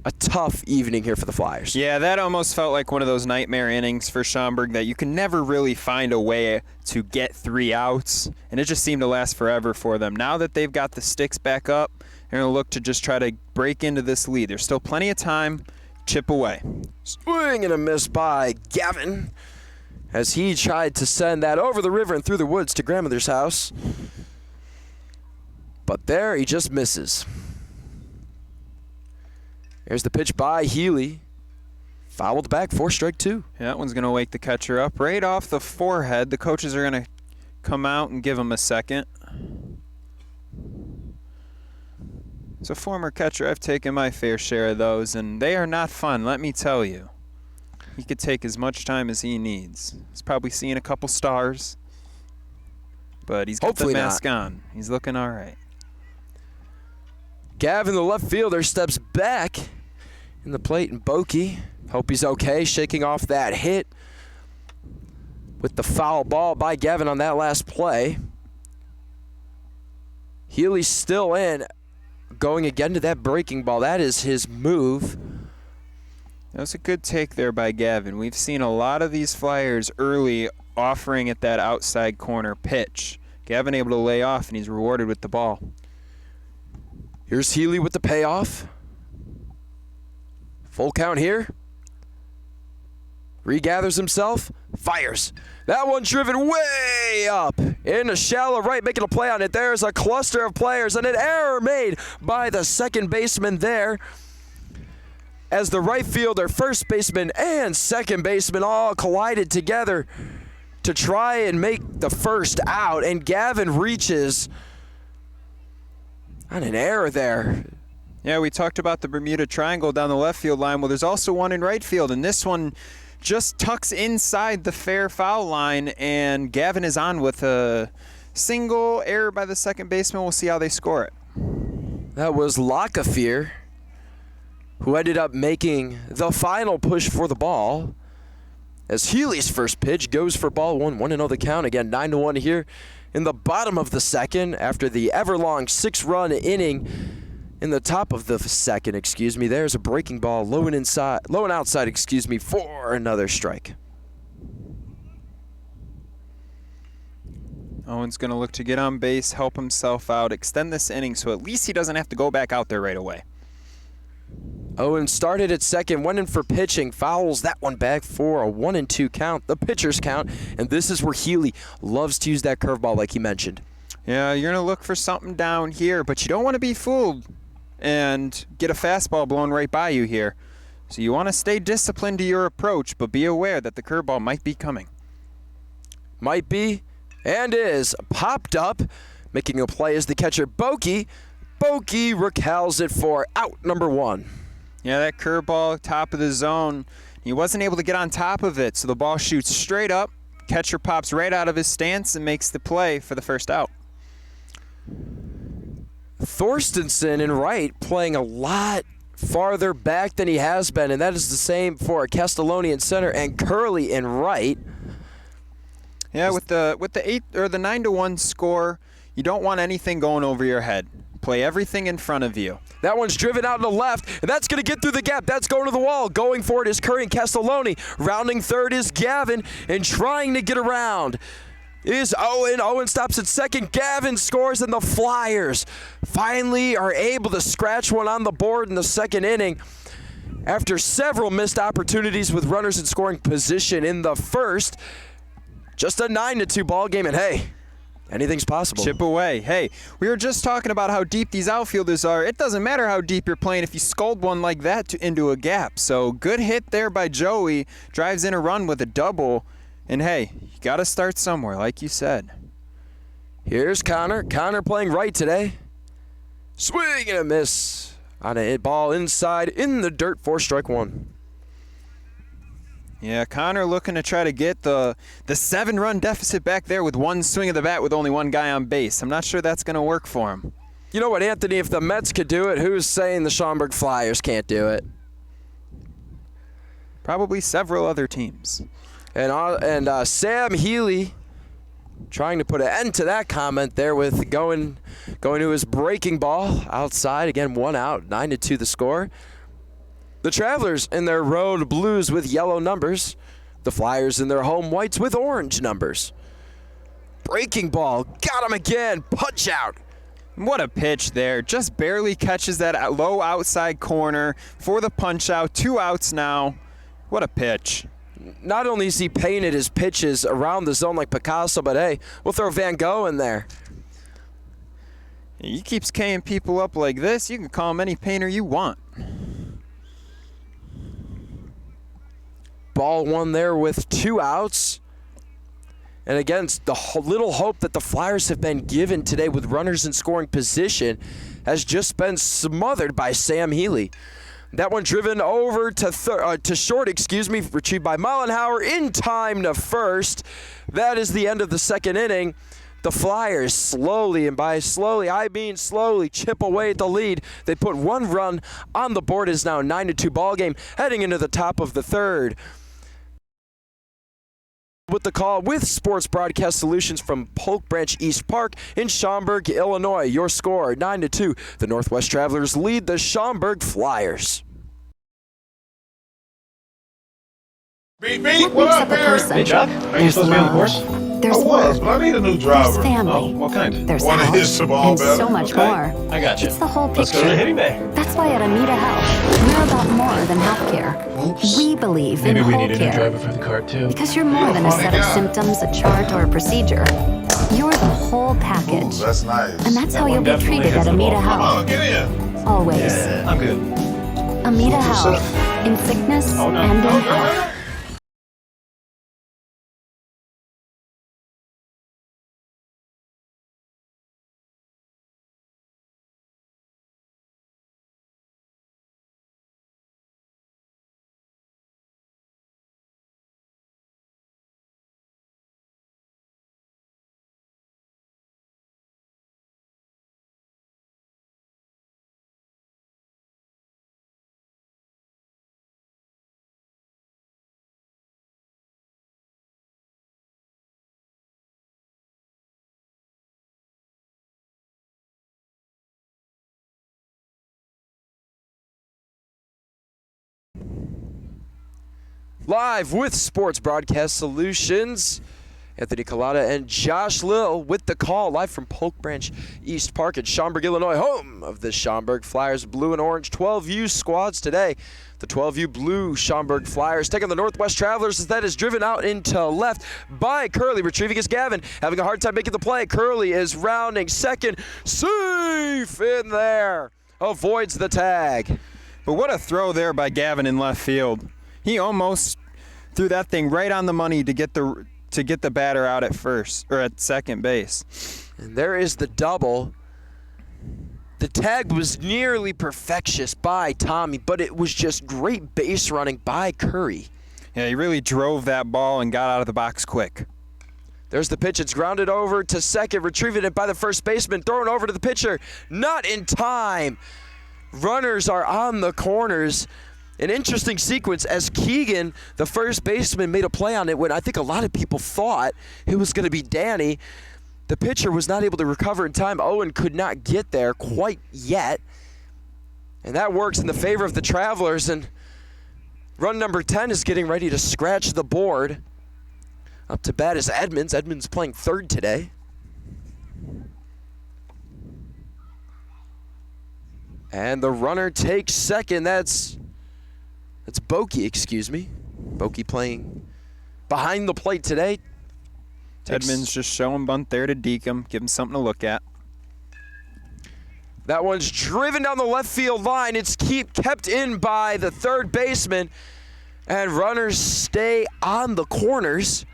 a tough evening here for the Flyers. Yeah, that almost felt like one of those nightmare innings for Schaumburg that you can never really find a way to get 3 outs, and it just seemed to last forever for them. Now that they've got the sticks back up, they're going to look to just try to break into this lead. There's still plenty of time. Chip away. Swing and a miss by Gavin, as he tried to send that over the river and through the woods to grandmother's house. But there he just misses. There's the pitch by Healy. Fouled back for strike 2. Yeah, that one's going to wake the catcher up right off the forehead. The coaches are going to come out and give him a second. As a former catcher, I've taken my fair share of those, and they are not fun, let me tell you. He could take as much time as he needs. He's probably seeing a couple stars, but he's got Hopefully the mask on. He's looking all right. Gavin, the left fielder, steps back in the plate, and Bokey, hope he's okay, shaking off that hit with the foul ball by Gavin on that last play. Healy's still in, going again to that breaking ball. That is his move. That was a good take there by Gavin. We've seen a lot of these Flyers early offering at that outside corner pitch. Gavin able to lay off, and he's rewarded with the ball. Here's Healy with the payoff. Full count here. Regathers himself, fires. That one driven way up in a shallow right, making a play on it. There's a cluster of players and an error made by the second baseman there, as the right fielder, first baseman, and second baseman all collided together to try and make the first out. And Gavin reaches on an error there. Yeah, we talked about the Bermuda Triangle down the left field line. Well, there's also one in right field, and this one just tucks inside the fair foul line, and Gavin is on with a single error by the second baseman. We'll see how they score it. That was Lockafear, who ended up making the final push for the ball, as Healy's first pitch goes for ball 1. 1-0 the count. Again, 9-1 here in the bottom of the second after the everlong 6-run inning. In the top of the second, there's a breaking ball low and outside, for another strike. Owen's going to look to get on base, help himself out, extend this inning so at least he doesn't have to go back out there right away. Owen started at second, went in for pitching, fouls that one back for a 1-2 count, the pitcher's count, and this is where Healy loves to use that curveball like he mentioned. Yeah, you're going to look for something down here, but you don't want to be fooled and get a fastball blown right by you here. So you want to stay disciplined to your approach, but be aware that the curveball might be coming. Might be, and is, popped up, making a play as the catcher Bokey. Bokey recals it for out number 1. Yeah, that curveball, top of the zone. He wasn't able to get on top of it, so the ball shoots straight up. Catcher pops right out of his stance and makes the play for the first out. Thorstensen in right playing a lot farther back than he has been, and that is the same for Castelloni in center and Curley in right. Yeah, with the 9-1 score, you don't want anything going over your head. Play everything in front of you. That one's driven out to the left, and that's going to get through the gap. That's going to the wall. Going for it is Curry and Castelloni. Rounding third is Gavin, and trying to get around is Owen. Owen stops at second. Gavin scores, and the Flyers finally are able to scratch one on the board in the second inning after several missed opportunities with runners in scoring position in the first. Just a 9-2 ball game, and hey, anything's possible. Chip away. Hey, we were just talking about how deep these outfielders are. It doesn't matter how deep you're playing if you scold one like that into a gap. So good hit there by Joey. Drives in a run with a double. And hey, you got to start somewhere, like you said. Here's Connor. Connor playing right today. Swing and a miss on a ball inside in the dirt for strike one. Yeah, Connor looking to try to get the 7-run deficit back there with one swing of the bat with only one guy on base. I'm not sure that's going to work for him. You know what, Anthony? If the Mets could do it, who's saying the Schaumburg Flyers can't do it? Probably several other teams. And Sam Healy trying to put an end to that comment there with going to his breaking ball outside. Again, 1 out, 9-2 the score. The Travelers in their road blues with yellow numbers. The Flyers in their home whites with orange numbers. Breaking ball, got him again, punch out. What a pitch there. Just barely catches that low outside corner for the punch out. 2 outs now. What a pitch. Not only has he painted his pitches around the zone like Picasso, but hey, we'll throw Van Gogh in there. He keeps K'ing people up like this, you can call him any painter you want. Ball one there with 2 outs. And again, the little hope that the Flyers have been given today with runners in scoring position has just been smothered by Sam Healy. That one driven over to short, retrieved by Mollenhauer in time to first. That is the end of the second inning. The Flyers slowly, and by slowly, I mean slowly, chip away at the lead. They put 1 run on the board. It is now a 9-2 ball game heading into the top of the third. With the call with Sports Broadcast Solutions from Polk Branch East Park in Schaumburg, Illinois. Your score, 9-2. The Northwest Travelers lead the Schaumburg Flyers. Beep, beep. What What makes up, up a Barry? person? Hey, Chuck, are you supposed to be on the course? There's I was, work. but I need a new There's driver. family. Oh, what kind? There's Wanna health. hit some ball and better? so much Okay. more. I got you. It's the whole Let's go to the picture. hitting bay. That's why at Amita Health, we're about more than healthcare. We believe Maybe in we whole need a new care. driver for the cart, too. Because you're more than a set of symptoms, a chart, or a procedure. You're the whole package. That's nice. And that's That how one you'll be definitely treated hits at the ball. Amita Come Health. on, get in. Always. Yeah, I'm good. Amita Health. In sickness Oh, no. and in Okay. health. Live with Sports Broadcast Solutions, Anthony Collada and Josh Lill with the call, live from Polk Branch East Park in Schaumburg, Illinois, home of the Schaumburg Flyers blue and orange 12U squads today. The 12U blue Schaumburg Flyers taking the Northwest Travelers as that is driven out into left by Curley. Retrieving is Gavin, having a hard time making the play. Curley is rounding second, safe in there, avoids the tag. But what a throw there by Gavin in left field. He almost threw that thing right on the money to get the batter out at first or at second base. And there is the double. The tag was nearly perfectious by Tommy, but it was just great base running by Curry. Yeah, he really drove that ball and got out of the box quick. There's the pitch. It's grounded over to second, retrieving it by the first baseman, thrown over to the pitcher. Not in time. Runners are on the corners. An interesting sequence as Keegan, the first baseman, made a play on it when I think a lot of people thought it was going to be Danny. The pitcher was not able to recover in time. Owen could not get there quite yet. And that works in the favor of the Travelers. And run number 10 is getting ready to scratch the board Up to bat is Edmonds. Edmonds playing third today. And the runner takes second. That's Boki, excuse me. Boki playing behind the plate today. Edmonds just showing bunt there to Deacom, give him something to look at. That one's driven down the left field line. It's kept in by the third baseman. And runners stay on the corners.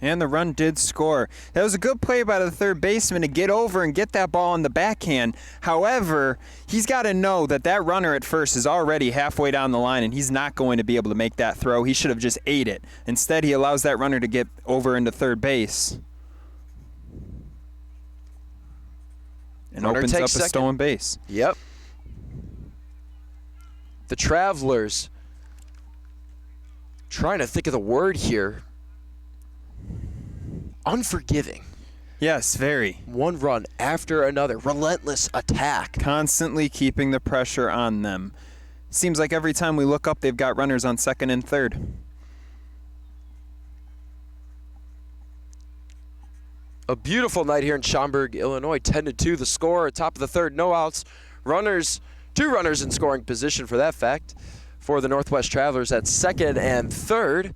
And the run did score. That was a good play by the third baseman to get over and get that ball in the backhand. However, he's got to know that that runner at first is already halfway down the line and he's not going to be able to make that throw. He should have just ate it. Instead, he allows that runner to get over into third base. And Runner opens up a takes second. stolen base. Yep. The Travelers trying to think of the word here. Unforgiving. Yes, very. One run after another. Relentless attack. Constantly keeping the pressure on them. Seems like every time we look up, they've got runners on second and third. A beautiful night here in Schaumburg, Illinois. 10-2 the score. Top of the third, no outs. Two runners in scoring position for that fact for the Northwest Travelers at second and third.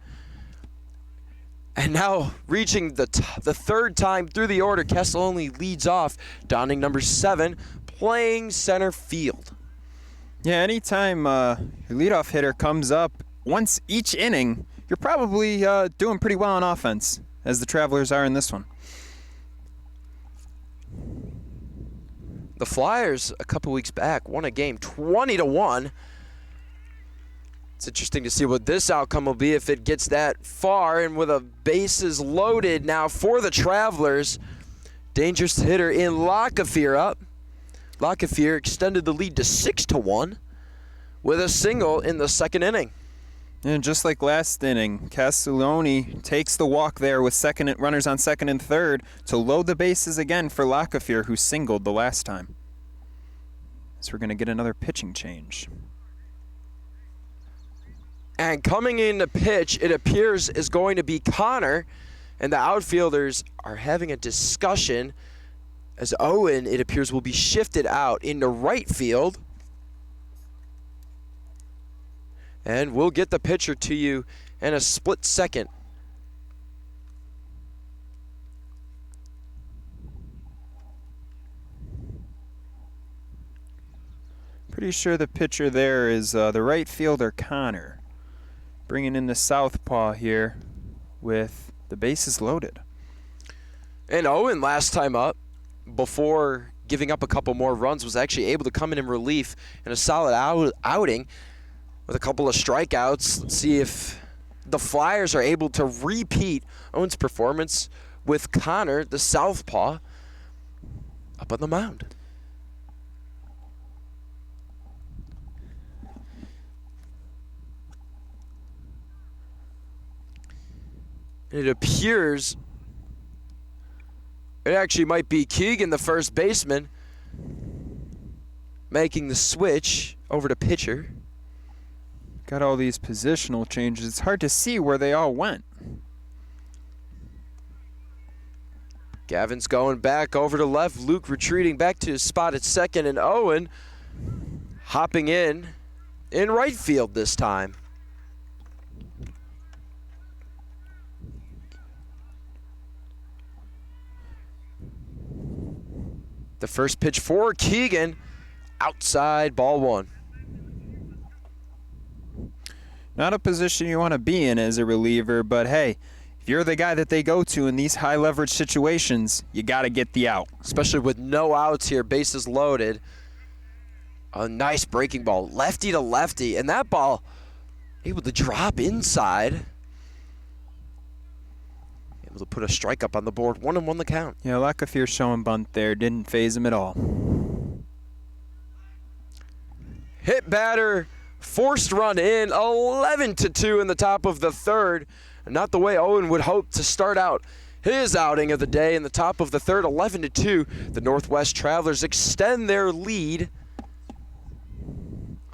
And now reaching the third time through the order, Castelloni leads off, donning number 7, playing center field. Yeah, anytime your leadoff hitter comes up, once each inning, you're probably doing pretty well on offense, as the Travelers are in this one. The Flyers, a couple weeks back, won a game 20-1. It's interesting to see what this outcome will be if it gets that far. And with a bases loaded now for the Travelers, dangerous hitter in Lockefear up. Lockefear extended the lead to 6-1 with a single in the second inning. And just like last inning, Castelloni takes the walk there with runners on second and third to load the bases again for Lockefear, who singled the last time. So we're going to get another pitching change. And coming in to pitch, it appears is going to be Connor. And the outfielders are having a discussion as Owen, it appears, will be shifted out into right field. And we'll get the pitcher to you in a split second. Pretty sure the pitcher there is the right fielder, Connor. Bringing in the southpaw here with the bases loaded. And Owen, last time up, before giving up a couple more runs, was actually able to come in relief in a solid outing with a couple of strikeouts. Let's see if the Flyers are able to repeat Owen's performance with Connor, the southpaw, up on the mound. It appears it actually might be Keegan, the first baseman, making the switch over to pitcher. Got all these positional changes. It's hard to see where they all went. Gavin's going back over to left. Luke retreating back to his spot at second. And Owen hopping in right field this time. The first pitch for Keegan, outside, ball one. Not a position you want to be in as a reliever, but hey, if you're the guy that they go to in these high leverage situations, you got to get the out. Especially with no outs here, bases loaded. A nice breaking ball, lefty to lefty, and that ball able to drop inside. Able to put a strike up on the board. 1-1 the count. Yeah, Lockefear showing bunt there. Didn't phase him at all. Hit batter, forced run in, 11-2 in the top of the third. Not the way Owen would hope to start out his outing of the day. In the top of the third, 11-2. The Northwest Travelers extend their lead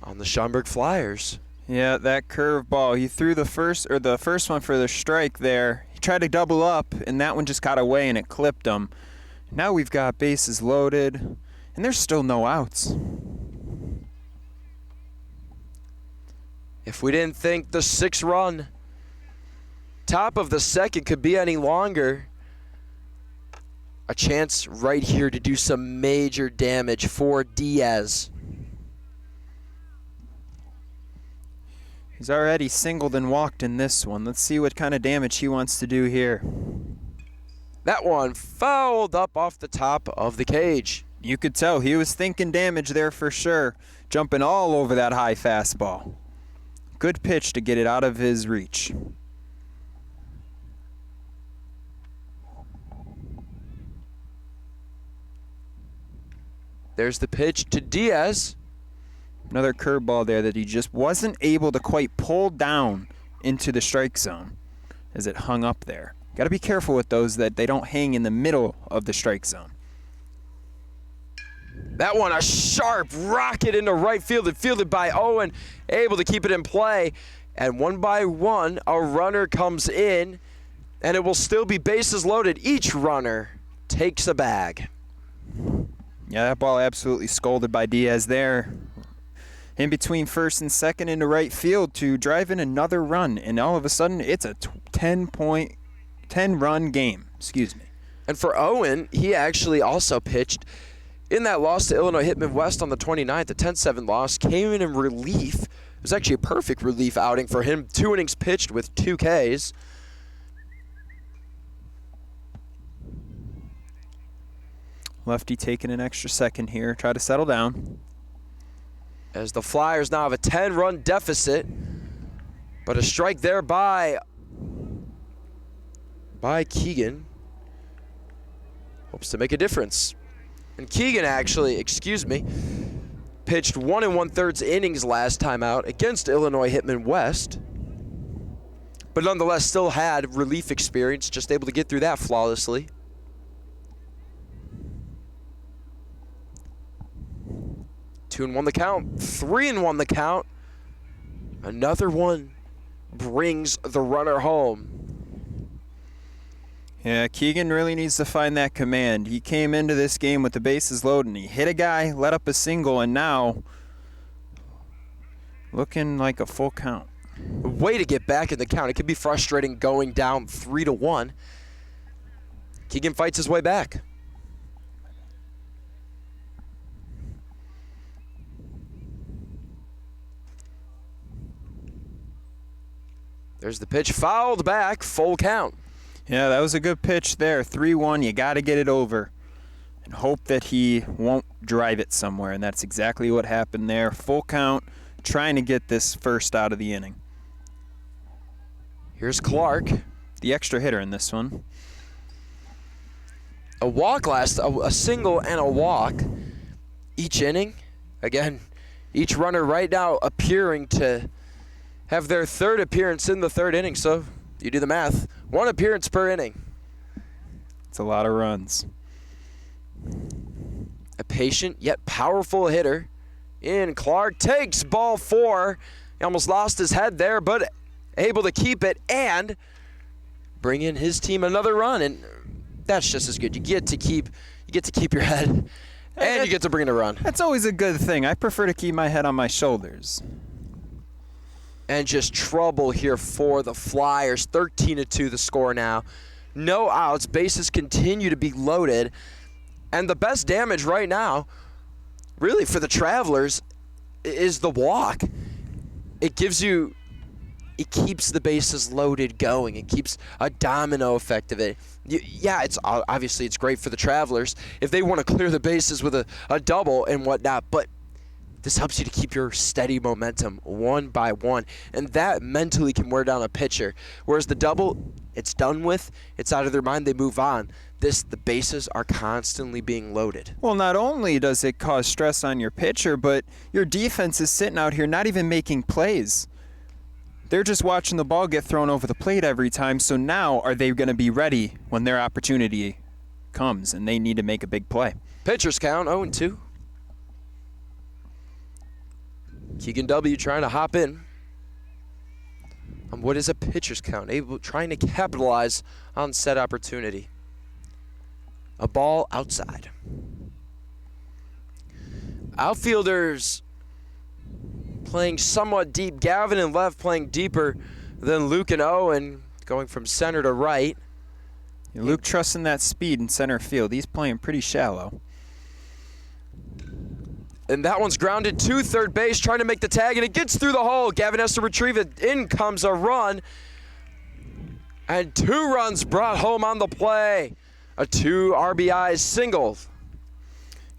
on the Schaumburg Flyers. Yeah, that curveball. He threw the first one for the strike there. He tried to double up, and that one just got away and it clipped him. Now we've got bases loaded, and there's still no outs. If we didn't think the 6-run top of the second could be any longer, a chance right here to do some major damage for Diaz. He's already singled and walked in this one. Let's see what kind of damage he wants to do here. That one fouled up off the top of the cage. You could tell he was thinking damage there for sure, jumping all over that high fastball. Good pitch to get it out of his reach. There's the pitch to Diaz. Another curveball there that he just wasn't able to quite pull down into the strike zone as it hung up there. Got to be careful with those that they don't hang in the middle of the strike zone. That one, a sharp rocket into right field and fielded by Owen, able to keep it in play. And one by one, a runner comes in, and it will still be bases loaded. Each runner takes a bag. Yeah, that ball absolutely scolded by Diaz there. In between first and second into right field to drive in another run, and all of a sudden it's a 10-run game. Excuse me. And for Owen, he actually also pitched in that loss to Illinois Hitman West on the 29th. The 10-7 loss came in relief. It was actually a perfect relief outing for him. 2 innings pitched with 2 Ks. Lefty taking an extra second here. Try to settle down. As the Flyers now have a 10-run deficit. But a strike there by Keegan. Hopes to make a difference. And Keegan actually, pitched 1 1/3 innings last time out against Illinois Hitman West. But nonetheless still had relief experience, just able to get through that flawlessly. 2-1 the count, 3-1 the count. Another one brings the runner home. Yeah, Keegan really needs to find that command. He came into this game with the bases loaded and he hit a guy, let up a single, and now looking like a full count. Way to get back in the count. It could be frustrating going down 3-1. Keegan fights his way back. There's the pitch, fouled back, full count. Yeah, that was a good pitch there. 3-1, you got to get it over and hope that he won't drive it somewhere, and that's exactly what happened there. Full count, trying to get this first out of the inning. Here's Clark. The extra hitter in this one. A walk a single and a walk each inning. Again, each runner right now appearing to have their third appearance in the third inning, so you do the math. 1 appearance per inning. It's a lot of runs. A patient yet powerful hitter in Clark takes ball 4. He almost lost his head there, but able to keep it and bring in his team another run, and that's just as good. You get to keep your head, and you get to bring in a run. That's always a good thing. I prefer to keep my head on my shoulders. And just trouble here for the Flyers. 13-2 the score now. No outs. Bases continue to be loaded. And the best damage right now, really for the Travelers, is the walk. It keeps the bases loaded going. It keeps a domino effect of it. Yeah, it's obviously it's great for the Travelers if they want to clear the bases with a double and whatnot, but this helps you to keep your steady momentum one by one, and that mentally can wear down a pitcher. Whereas the double, it's done with, it's out of their mind, they move on. The bases are constantly being loaded. Well, not only does it cause stress on your pitcher, but your defense is sitting out here not even making plays. They're just watching the ball get thrown over the plate every time, so now are they going to be ready when their opportunity comes and they need to make a big play? Pitchers count 0-2. Keegan W. trying to hop in. what is a pitcher's count? Trying to capitalize on said opportunity. A ball outside. Outfielders playing somewhat deep. Gavin and Lev playing deeper than Luke and Owen, going from center to right. Yeah, Luke trusting that speed in center field. He's playing pretty shallow. And that one's grounded to third base, trying to make the tag, and it gets through the hole. Gavin has to retrieve it. In comes a run. And 2 runs brought home on the play. A 2 RBI single.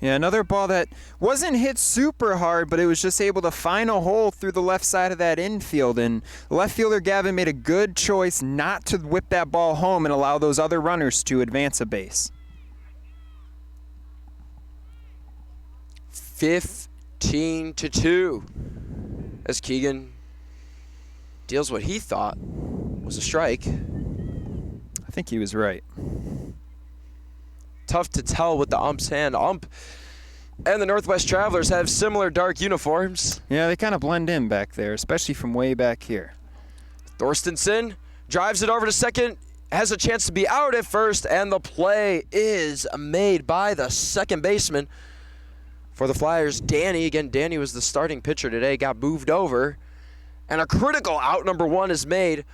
Yeah, another ball that wasn't hit super hard, but it was just able to find a hole through the left side of that infield. And left fielder Gavin made a good choice not to whip that ball home and allow those other runners to advance a base. 15-2 as Keegan deals what he thought was a strike. I think he was right. Tough to tell with the ump's hand. Ump and the Northwest Travelers have similar dark uniforms. Yeah, they kind of blend in back there, especially from way back here. Thorstensen drives it over to second, has a chance to be out at first, and the play is made by the second baseman for the Flyers. Danny, again, Danny was the starting pitcher today, got moved over, and a critical out number 1 is made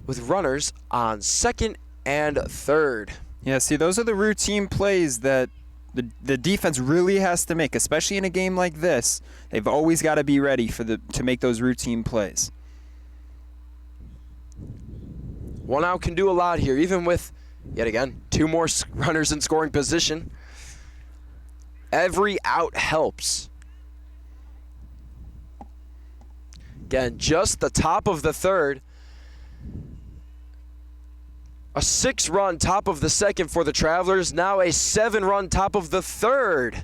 with runners on second and third. Yeah, see, those are the routine plays that the defense really has to make, especially in a game like this. They've always got to be ready to make those routine plays. 1 out can do a lot here, even with, yet again, 2 more runners in scoring position. Every out helps. Again, just the top of the third. A 6-run top of the second for the Travelers. Now a 7-run top of the third.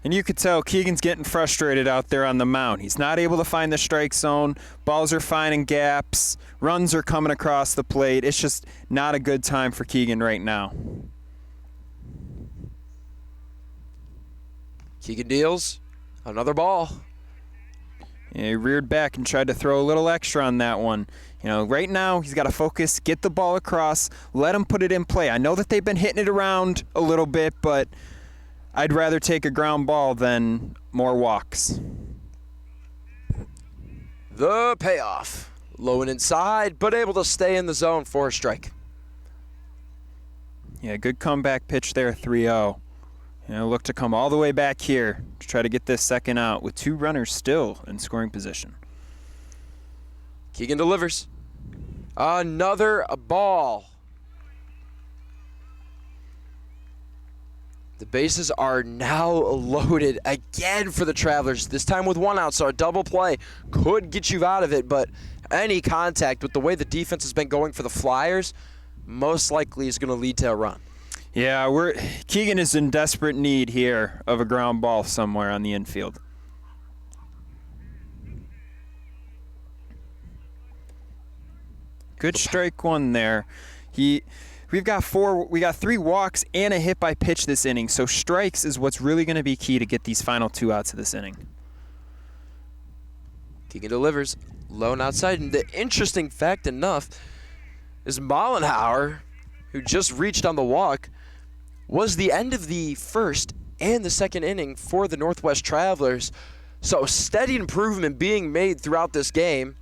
And you could tell Keegan's getting frustrated out there on the mound. He's not able to find the strike zone. Balls are finding gaps. Runs are coming across the plate. It's just not a good time for Keegan right now. Keegan deals another ball. Yeah, he reared back and tried to throw a little extra on that one. You know, right now he's got to focus, get the ball across, let him put it in play. I know that they've been hitting it around a little bit, but I'd rather take a ground ball than more walks. The payoff. Low and inside, but able to stay in the zone for a strike. Yeah, good comeback pitch there, 3-0. You know, look to come all the way back here to try to get this second out with 2 runners still in scoring position. Keegan delivers. Another ball. The bases are now loaded again for the Travelers, this time with 1 out, so a double play could get you out of it, but any contact with the way the defense has been going for the Flyers most likely is going to lead to a run. Yeah, Keegan is in desperate need here of a ground ball somewhere on the infield. Good strike 1 there. We got 3 walks and a hit by pitch this inning, so strikes is what's really going to be key to get these final 2 outs of this inning. Keegan delivers low and outside, and the interesting fact enough is Mollenhauer, who just reached on the walk, was the end of the first and the second inning for the Northwest Travelers. So steady improvement being made throughout this game.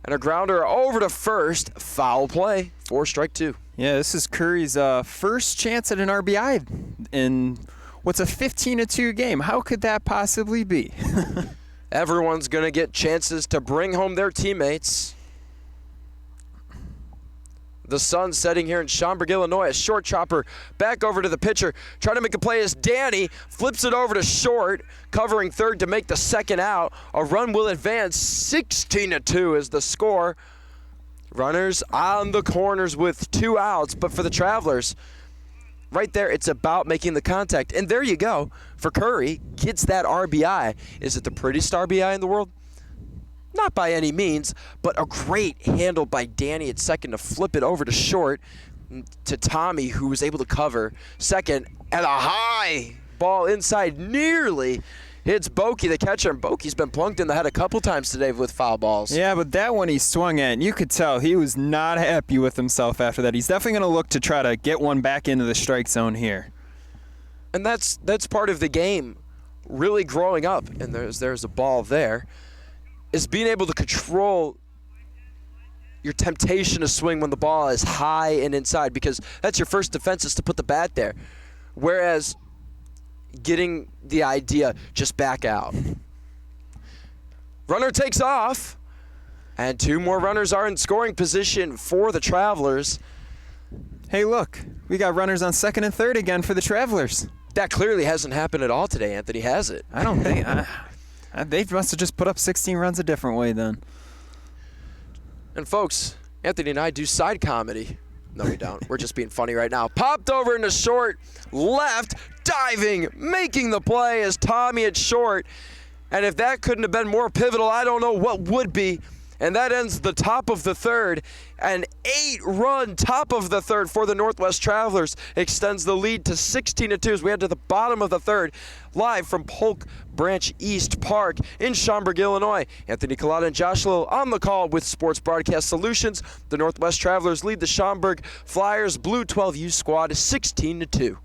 And a grounder over to first, foul play for strike 2. Yeah, this is Curry's first chance at an RBI in what's a 15-2 game. How could that possibly be? Everyone's going to get chances to bring home their teammates. The sun setting here in Schaumburg, Illinois. A short chopper back over to the pitcher. Trying to make a play as Danny flips it over to short, covering third to make the second out. A run will advance. 16-2 is the score. Runners on the corners with 2 outs, but for the Travelers, right there, it's about making the contact. And there you go. For Curry, gets that RBI. Is it the prettiest RBI in the world? Not by any means, but a great handle by Danny at second to flip it over to short to Tommy, who was able to cover second, and a high ball inside nearly hits Bokey, the catcher, and Bokey's been plunked in the head a couple times today with foul balls. Yeah, but that one he swung at, and you could tell he was not happy with himself after that. He's definitely going to look to try to get one back into the strike zone here. And that's part of the game, really growing up, and there's a ball there, is being able to control your temptation to swing when the ball is high and inside, because that's your first defense, is to put the bat there. Whereas getting the idea, just back out. Runner takes off, and 2 more runners are in scoring position for the Travelers. Hey, look, we got runners on second and third again for the Travelers. That clearly hasn't happened at all today, Anthony, has it? I don't think. They must have just put up 16 runs a different way then. And folks, Anthony and I do side comedy. No, we don't. We're just being funny right now. Popped over into short, left, diving, making the play as Tommy at short. And if that couldn't have been more pivotal, I don't know what would be. And that ends the top of the third. An 8-run top of the third for the Northwest Travelers extends the lead to 16-2 as we head to the bottom of the third. Live from Polk Branch East Park in Schaumburg, Illinois. Anthony Collada and Josh Little on the call with Sports Broadcast Solutions. The Northwest Travelers lead the Schaumburg Flyers Blue 12U squad 16-2.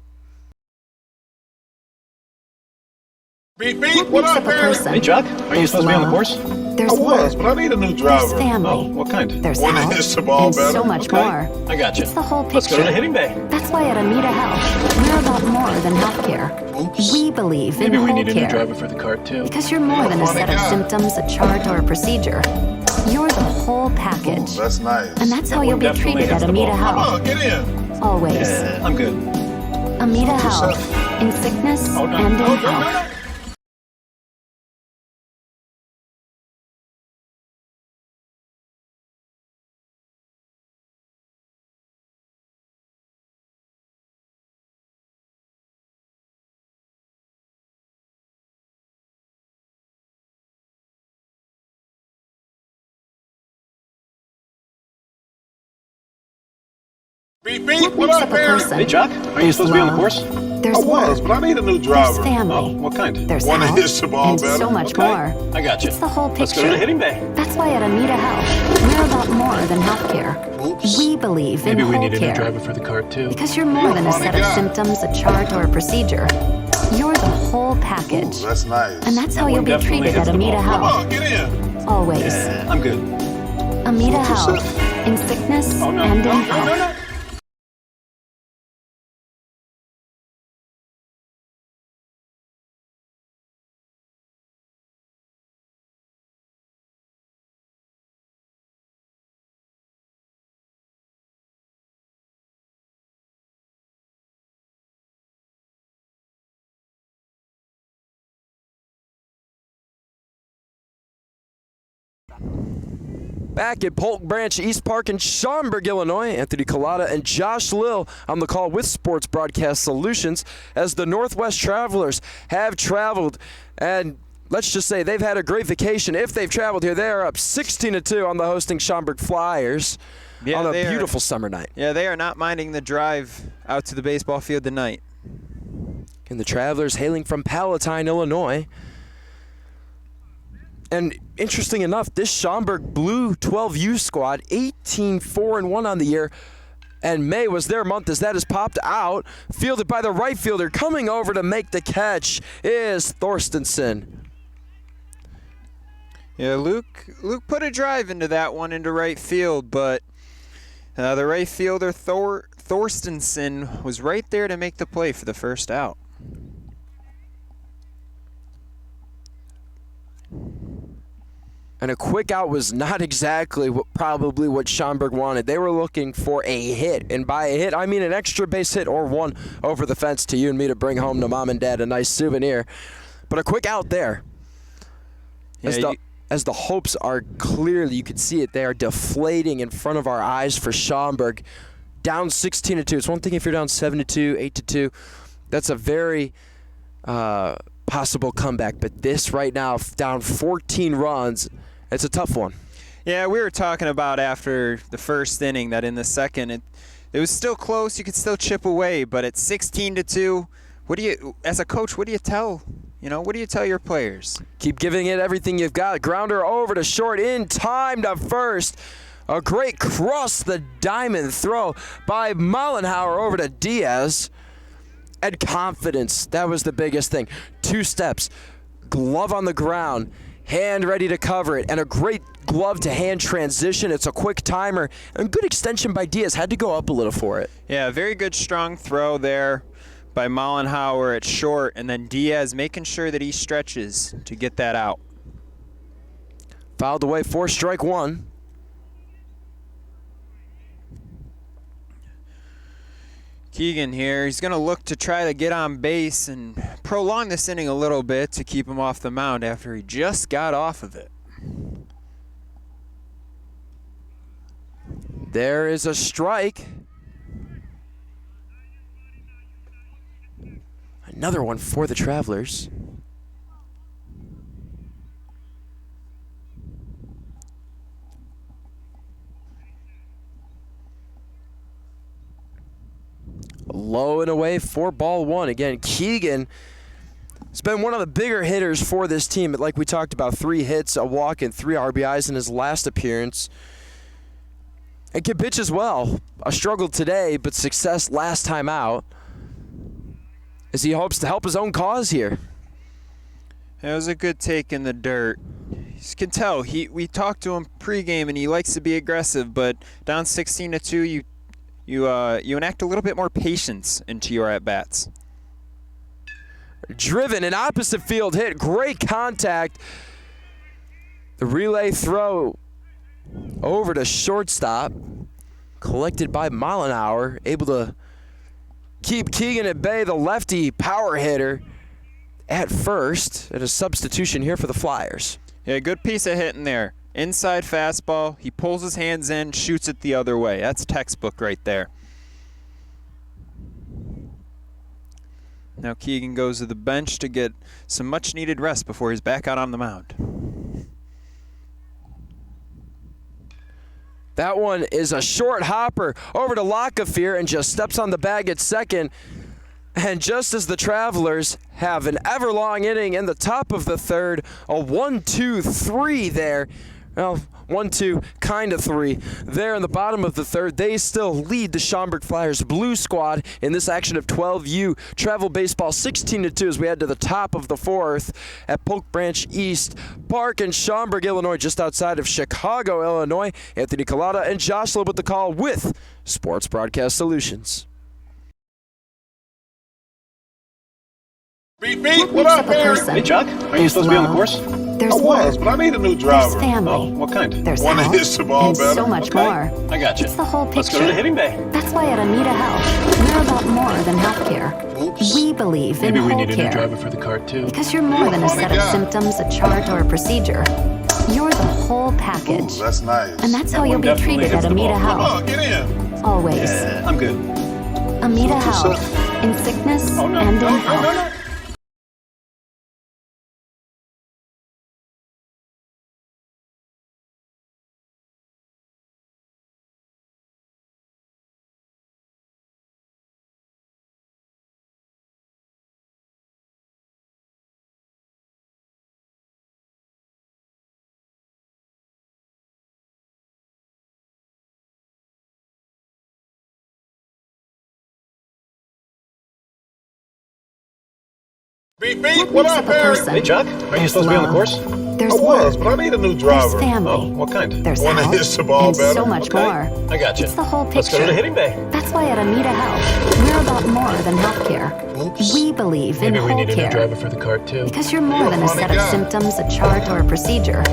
Beep, beep. What What makes up, up a man? person? Hey, Chuck, are you supposed to be on the course? There's I was, work, but I need a new there's driver. family, Oh, what kind? there's One that health, hits the ball and better. so much Okay, more. I got you. It's the whole Let's go to picture. the hitting bay. That's why at Amita Health, we're about more than healthcare. Oops. We believe in Maybe we whole need a new care. driver for the cart, too. Because you're more than a Funny set of guy. symptoms, a chart, or a procedure. You're the whole package. That's nice. And that's how That you'll one be definitely treated hits at the Amita ball. Come Health. on, get in. Always. Yeah, I'm good. Amita What's up? Health. In sickness Oh, no. and in No, no, health. no, no. Beep, beep. What What makes up, up a man? person? Hey, Chuck, are you supposed to be on the course? There's I was, work, but I need a new there's driver. family, Oh, what kind? there's One that health, hits the ball and better. so much Okay, more. I got you. It's the whole Let's go to the picture. hitting bay. That's why at Amita Health, we're about more than healthcare. Oops. We believe Maybe in we whole need a new care. driver for the cart, too. Because you're more than a funny set of guy. symptoms, a chart, or a procedure. You're the whole package. That's nice. And that's how That you'll one be definitely treated hits at the Amita ball. Come Health. on, get in. Always. Yeah, I'm good. Amita What's Health. up? In sickness Oh, no. and in No, no, health. No, no. Back at Polk Branch East Park in Schaumburg, Illinois, Anthony Collada and Josh Lill on the call with Sports Broadcast Solutions as the Northwest Travelers have traveled. And let's just say they've had a great vacation. If they've traveled here, they are up 16-2 on the hosting Schaumburg Flyers Yeah, on a they are- beautiful summer night. Yeah, they are not minding the drive out to the baseball field tonight. And the Travelers hailing from Palatine, Illinois. And interesting enough, this Schaumburg Blue 12U squad, 18-4-1 on the year. And May was their month as that is popped out. Fielded by the right fielder. Coming over to make the catch is Thorstensen. Yeah, Luke put a drive into that one into right field, but the right fielder Thorstensen was right there to make the play for the first out. And a quick out was not exactly probably what Schaumburg wanted. They were looking for a hit. And by a hit, I mean an extra base hit or one over the fence to you and me to bring home to mom and dad a nice souvenir. But a quick out there. Yeah, As the hopes are clearly, you can see it, they are deflating in front of our eyes for Schaumburg. Down 16-2. It's one thing if you're down 7-2, 8-2. That's a very possible comeback. But this right now, down 14 runs, it's a tough one. Yeah, we were talking about after the first inning that in the second it was still close. You could still chip away, but at 16-2, what do you, as a coach, what do you tell what do you tell your players? Keep giving it everything you've got. Grounder over to short, in time to first. A great cross the diamond throw by Mollenhauer over to Diaz. And confidence, that was the biggest thing. 2 steps, glove on the ground, hand ready to cover it, and a great glove to hand transition. It's a quick timer, and good extension by Diaz. Had to go up a little for it. Yeah, very good strong throw there by Mollenhauer at short, and then Diaz making sure that he stretches to get that out. Fouled away for strike 1. Keegan here, he's going to look to try to get on base and prolong this inning a little bit to keep him off the mound after he just got off of it. There is a strike. Another one for the Travelers. Low and away for ball 1. Again, Keegan has been one of the bigger hitters for this team. Like we talked about, 3 hits, a walk, and 3 RBIs in his last appearance. And can pitch as well. A struggle today, but success last time out, as he hopes to help his own cause here. It was a good take in the dirt. You can tell, we talked to him pregame, and he likes to be aggressive, but down 16-2, you enact a little bit more patience into your at-bats. Driven, an opposite field hit, great contact. The relay throw over to shortstop, collected by Mollenhauer, able to keep Keegan at bay, the lefty power hitter, at first, and a substitution here for the Flyers. Yeah, good piece of hitting there. Inside fastball, he pulls his hands in, shoots it the other way. That's textbook right there. Now Keegan goes to the bench to get some much-needed rest before he's back out on the mound. That one is a short hopper over to Lockefear and just steps on the bag at second. And just as the Travelers have an ever-long inning in the top of the third, a 1-2-3 there. Well, 1-2, kind of 3. There in the bottom of the third, they still lead the Schaumburg Flyers Blue Squad in this action of 12U Travel Baseball 16-2 as we head to the top of the fourth at Polk Branch East Park in Schaumburg, Illinois, just outside of Chicago, Illinois. Anthony Collada and Josh Loeb with the call with Sports Broadcast Solutions. Beep, beep. What What makes up, up a Aaron? person? Hey, Chuck. Are you supposed to be on the course? There's I was, love. but I need a new There's driver. family. Oh, what kind? There's One that health. hits the ball and better. so much Okay. more. I got you. It's the whole picture. Let's go to the hitting bay. That's why at Amita Health, we're about more than healthcare. Oops. We believe in Maybe we whole need a new care. driver for the car, too. Because you're more than a funny set of guy. symptoms, a chart, or a procedure. You're the whole package. Ooh, that's nice. And that's how That you'll one be definitely treated hits at the Amita ball. Come Health. on, get in. Always. Yeah, I'm good. Amita What's Health. up? In sickness Oh, no. and in No, no, health. no, no. Beep, beep. What What makes up, up a Aaron? person? Hey, Chuck. Are you supposed to be on the course? There's I was, love. but I need a new There's driver. family. Oh, what kind? There's One that health. hits the ball and better. so much Okay. more. I got you. It's the whole Let's go to picture. the hitting bay. That's why at Amita Health, we're about more than healthcare. Oops. We believe in Maybe we whole need a new care. driver for the car, too. Because you're more You're a than a funny set of guy. symptoms, a chart, or a procedure.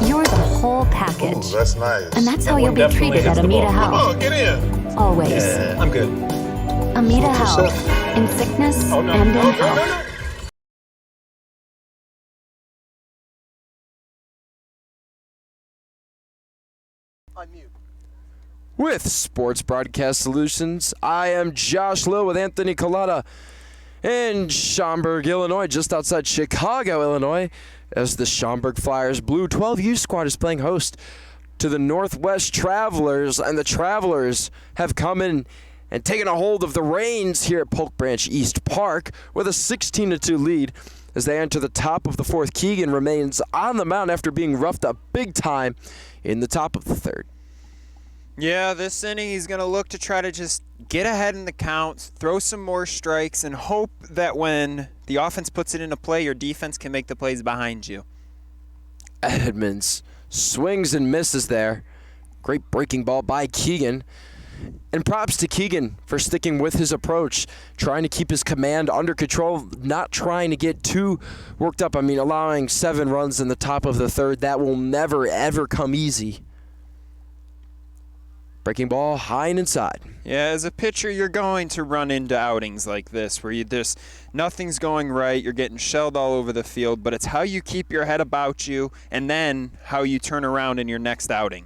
You're the whole Ooh, package. that's nice. And that's how That you'll one be definitely treated hits at the Amita ball. Come Health. on, get in. Always. Yeah, I'm good. Amita What's Health. up? In sickness Oh, no. and in No, no, health. no, no. Unmute. With Sports Broadcast Solutions, I am Josh Lowe with Anthony Collada in Schaumburg, Illinois, just outside Chicago, Illinois, as the Schaumburg Flyers Blue 12U squad is playing host to the Northwest Travelers, and the Travelers have come in and taken a hold of the reins here at Polk Branch East Park with a 16-2 lead. As they enter the top of the fourth, Keegan remains on the mound after being roughed up big time in the top of the third. Yeah, this inning he's going to look to try to just get ahead in the count, throw some more strikes, and hope that when the offense puts it into play, your defense can make the plays behind you. Edmonds swings and misses there. Great breaking ball by Keegan. And props to Keegan for sticking with his approach, trying to keep his command under control, not trying to get too worked up. I mean, allowing 7 runs in the top of the third, that will never, ever come easy. Breaking ball high and inside. Yeah, as a pitcher, you're going to run into outings like this where nothing's going right, you're getting shelled all over the field, but it's how you keep your head about you and then how you turn around in your next outing.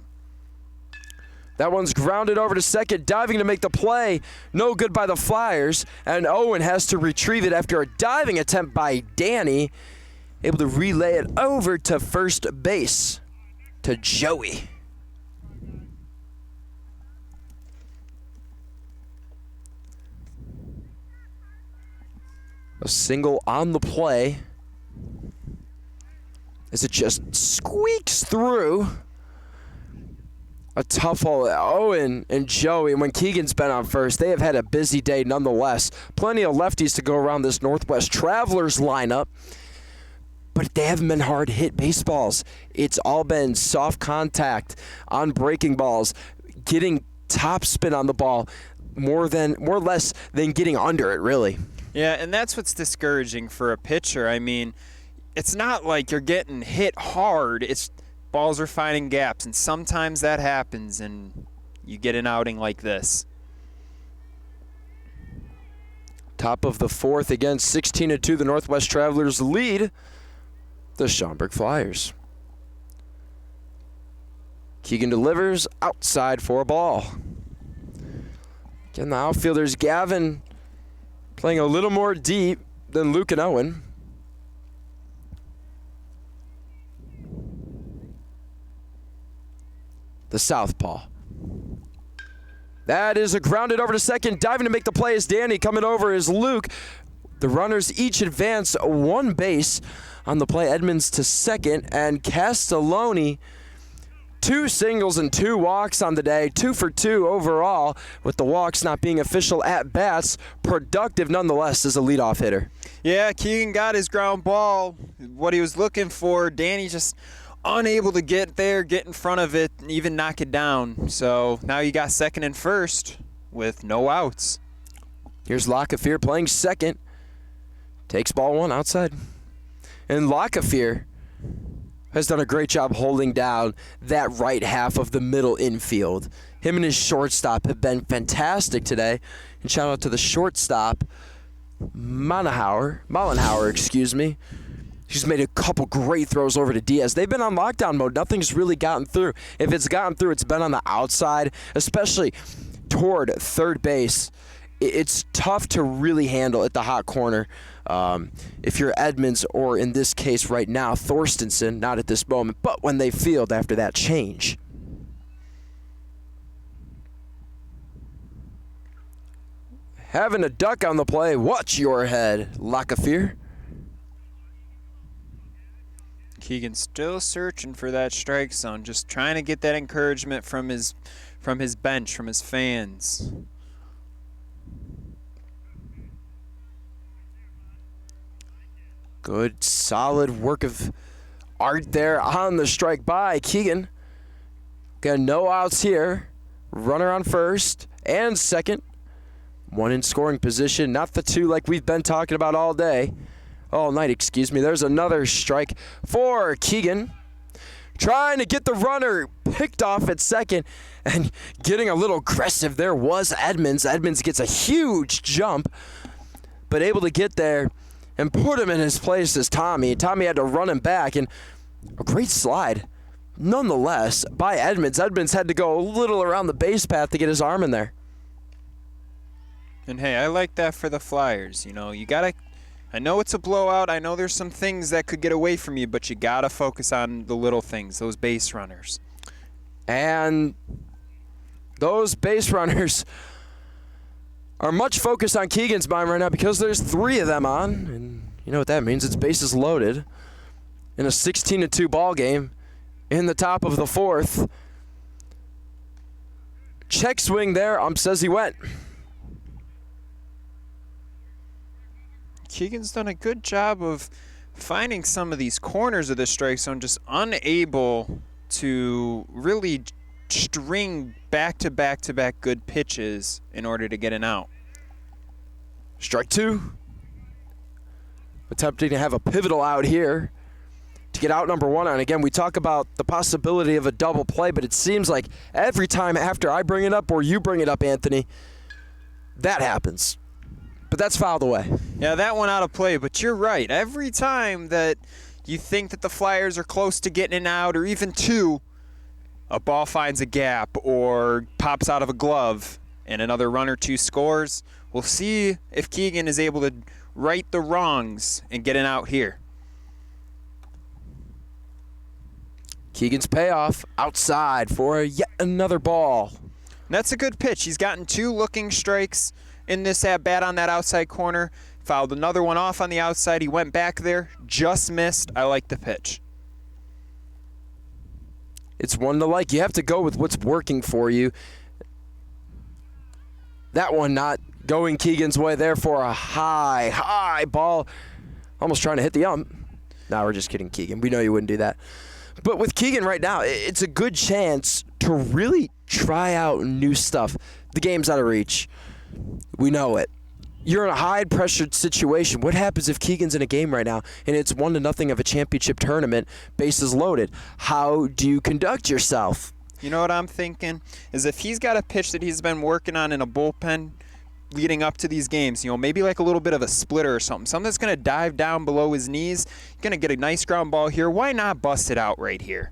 That one's grounded over to second, diving to make the play. No good by the Flyers, and Owen has to retrieve it after a diving attempt by Danny, able to relay it over to first base to Joey. A single on the play as it just squeaks through. A tough hole. Owen and Joey, and when Keegan's been on first, they have had a busy day nonetheless. Plenty of lefties to go around this Northwest Travelers lineup, but they haven't been hard hit baseballs. It's all been soft contact on breaking balls, getting top spin on the ball more or less than getting under it, really. Yeah, and that's what's discouraging for a pitcher. I mean, it's not like you're getting hit hard. It's balls are finding gaps, and sometimes that happens, and you get an outing like this. Top of the fourth, again, 16-2, the Northwest Travelers lead the Schaumburg Flyers. Keegan delivers outside for a ball. Again, the outfielders, Gavin playing a little more deep than Luke and Owen. The southpaw. That is a grounded over to second. Diving to make the play is Danny. Coming over is Luke. The runners each advance 1 base on the play. Edmonds to second, and Castelloni 2 singles and 2 walks on the day, 2 for 2 overall, with the walks not being official at bats. Productive nonetheless as a leadoff hitter. Yeah, Keegan got his ground ball, what he was looking for. Danny just unable to get there, get in front of it, and even knock it down. So now you got second and first with no outs. Here's Lockefear playing second. Takes ball 1 outside. And Lockefear has done a great job holding down that right half of the middle infield. Him and his shortstop have been fantastic today. And shout out to the shortstop, Mollenhauer, excuse me. She's made a couple great throws over to Diaz. They've been on lockdown mode. Nothing's really gotten through. If it's gotten through, it's been on the outside, especially toward third base. It's tough to really handle at the hot corner. If you're Edmonds, or in this case right now, Thorstensen, not at this moment, but when they field after that change. Having a duck on the play. Watch your head, Lockefear. Keegan's still searching for that strike zone, just trying to get that encouragement from his bench, from his fans. Good, solid work of art there on the strike by Keegan. Got no outs here. Runner on first and second. 1 in scoring position, not the 2 like we've been talking about all night, excuse me. There's another strike for Keegan. Trying to get the runner picked off at second and getting a little aggressive. There was Edmonds. Edmonds gets a huge jump, but able to get there and put him in his place as Tommy. Tommy had to run him back, and a great slide nonetheless by Edmonds. Edmonds had to go a little around the base path to get his arm in there. And hey, I like that for the Flyers. You know, I know it's a blowout. I know there's some things that could get away from you, but you got to focus on the little things, those base runners. And those base runners are much focused on Keegan's mind right now because there's 3 of them on. And You know what that means? It's bases loaded in a 16-2 ball game in the top of the fourth. Check swing there. Says he went. Keegan's done a good job of finding some of these corners of the strike zone, just unable to really string back-to-back-to-back good pitches in order to get an out. Strike two. Attempting to have a pivotal out here to get out number one. And again, we talk about the possibility of a double play, but it seems like every time after I bring it up or you bring it up, Anthony, that happens. But that's fouled away. Yeah, that one out of play, but you're right. Every time that you think that the Flyers are close to getting an out or even two, a ball finds a gap or pops out of a glove and another run or two scores. We'll see if Keegan is able to right the wrongs and get an out here. Keegan's payoff outside for yet another ball. And that's a good pitch. He's gotten two looking strikes in this at-bat on that outside corner. Fouled another one off on the outside. He went back there, just missed. I like the pitch. It's one to like. You have to go with what's working for you. That one not going Keegan's way there for a high ball. Almost trying to hit the ump. Nah, we're just kidding, Keegan. We know you wouldn't do that. But with Keegan right now, it's a good chance to really try out new stuff. The game's out of reach. We know it. You're in a high-pressured situation. What happens if Keegan's in a game right now and it's 1-0 of a championship tournament, bases loaded? How do you conduct yourself? You know what I'm thinking? Is if he's got a pitch that he's been working on in a bullpen leading up to these games, maybe like a little bit of a splitter or something that's going to dive down below his knees, going to get a nice ground ball here. Why not bust it out right here?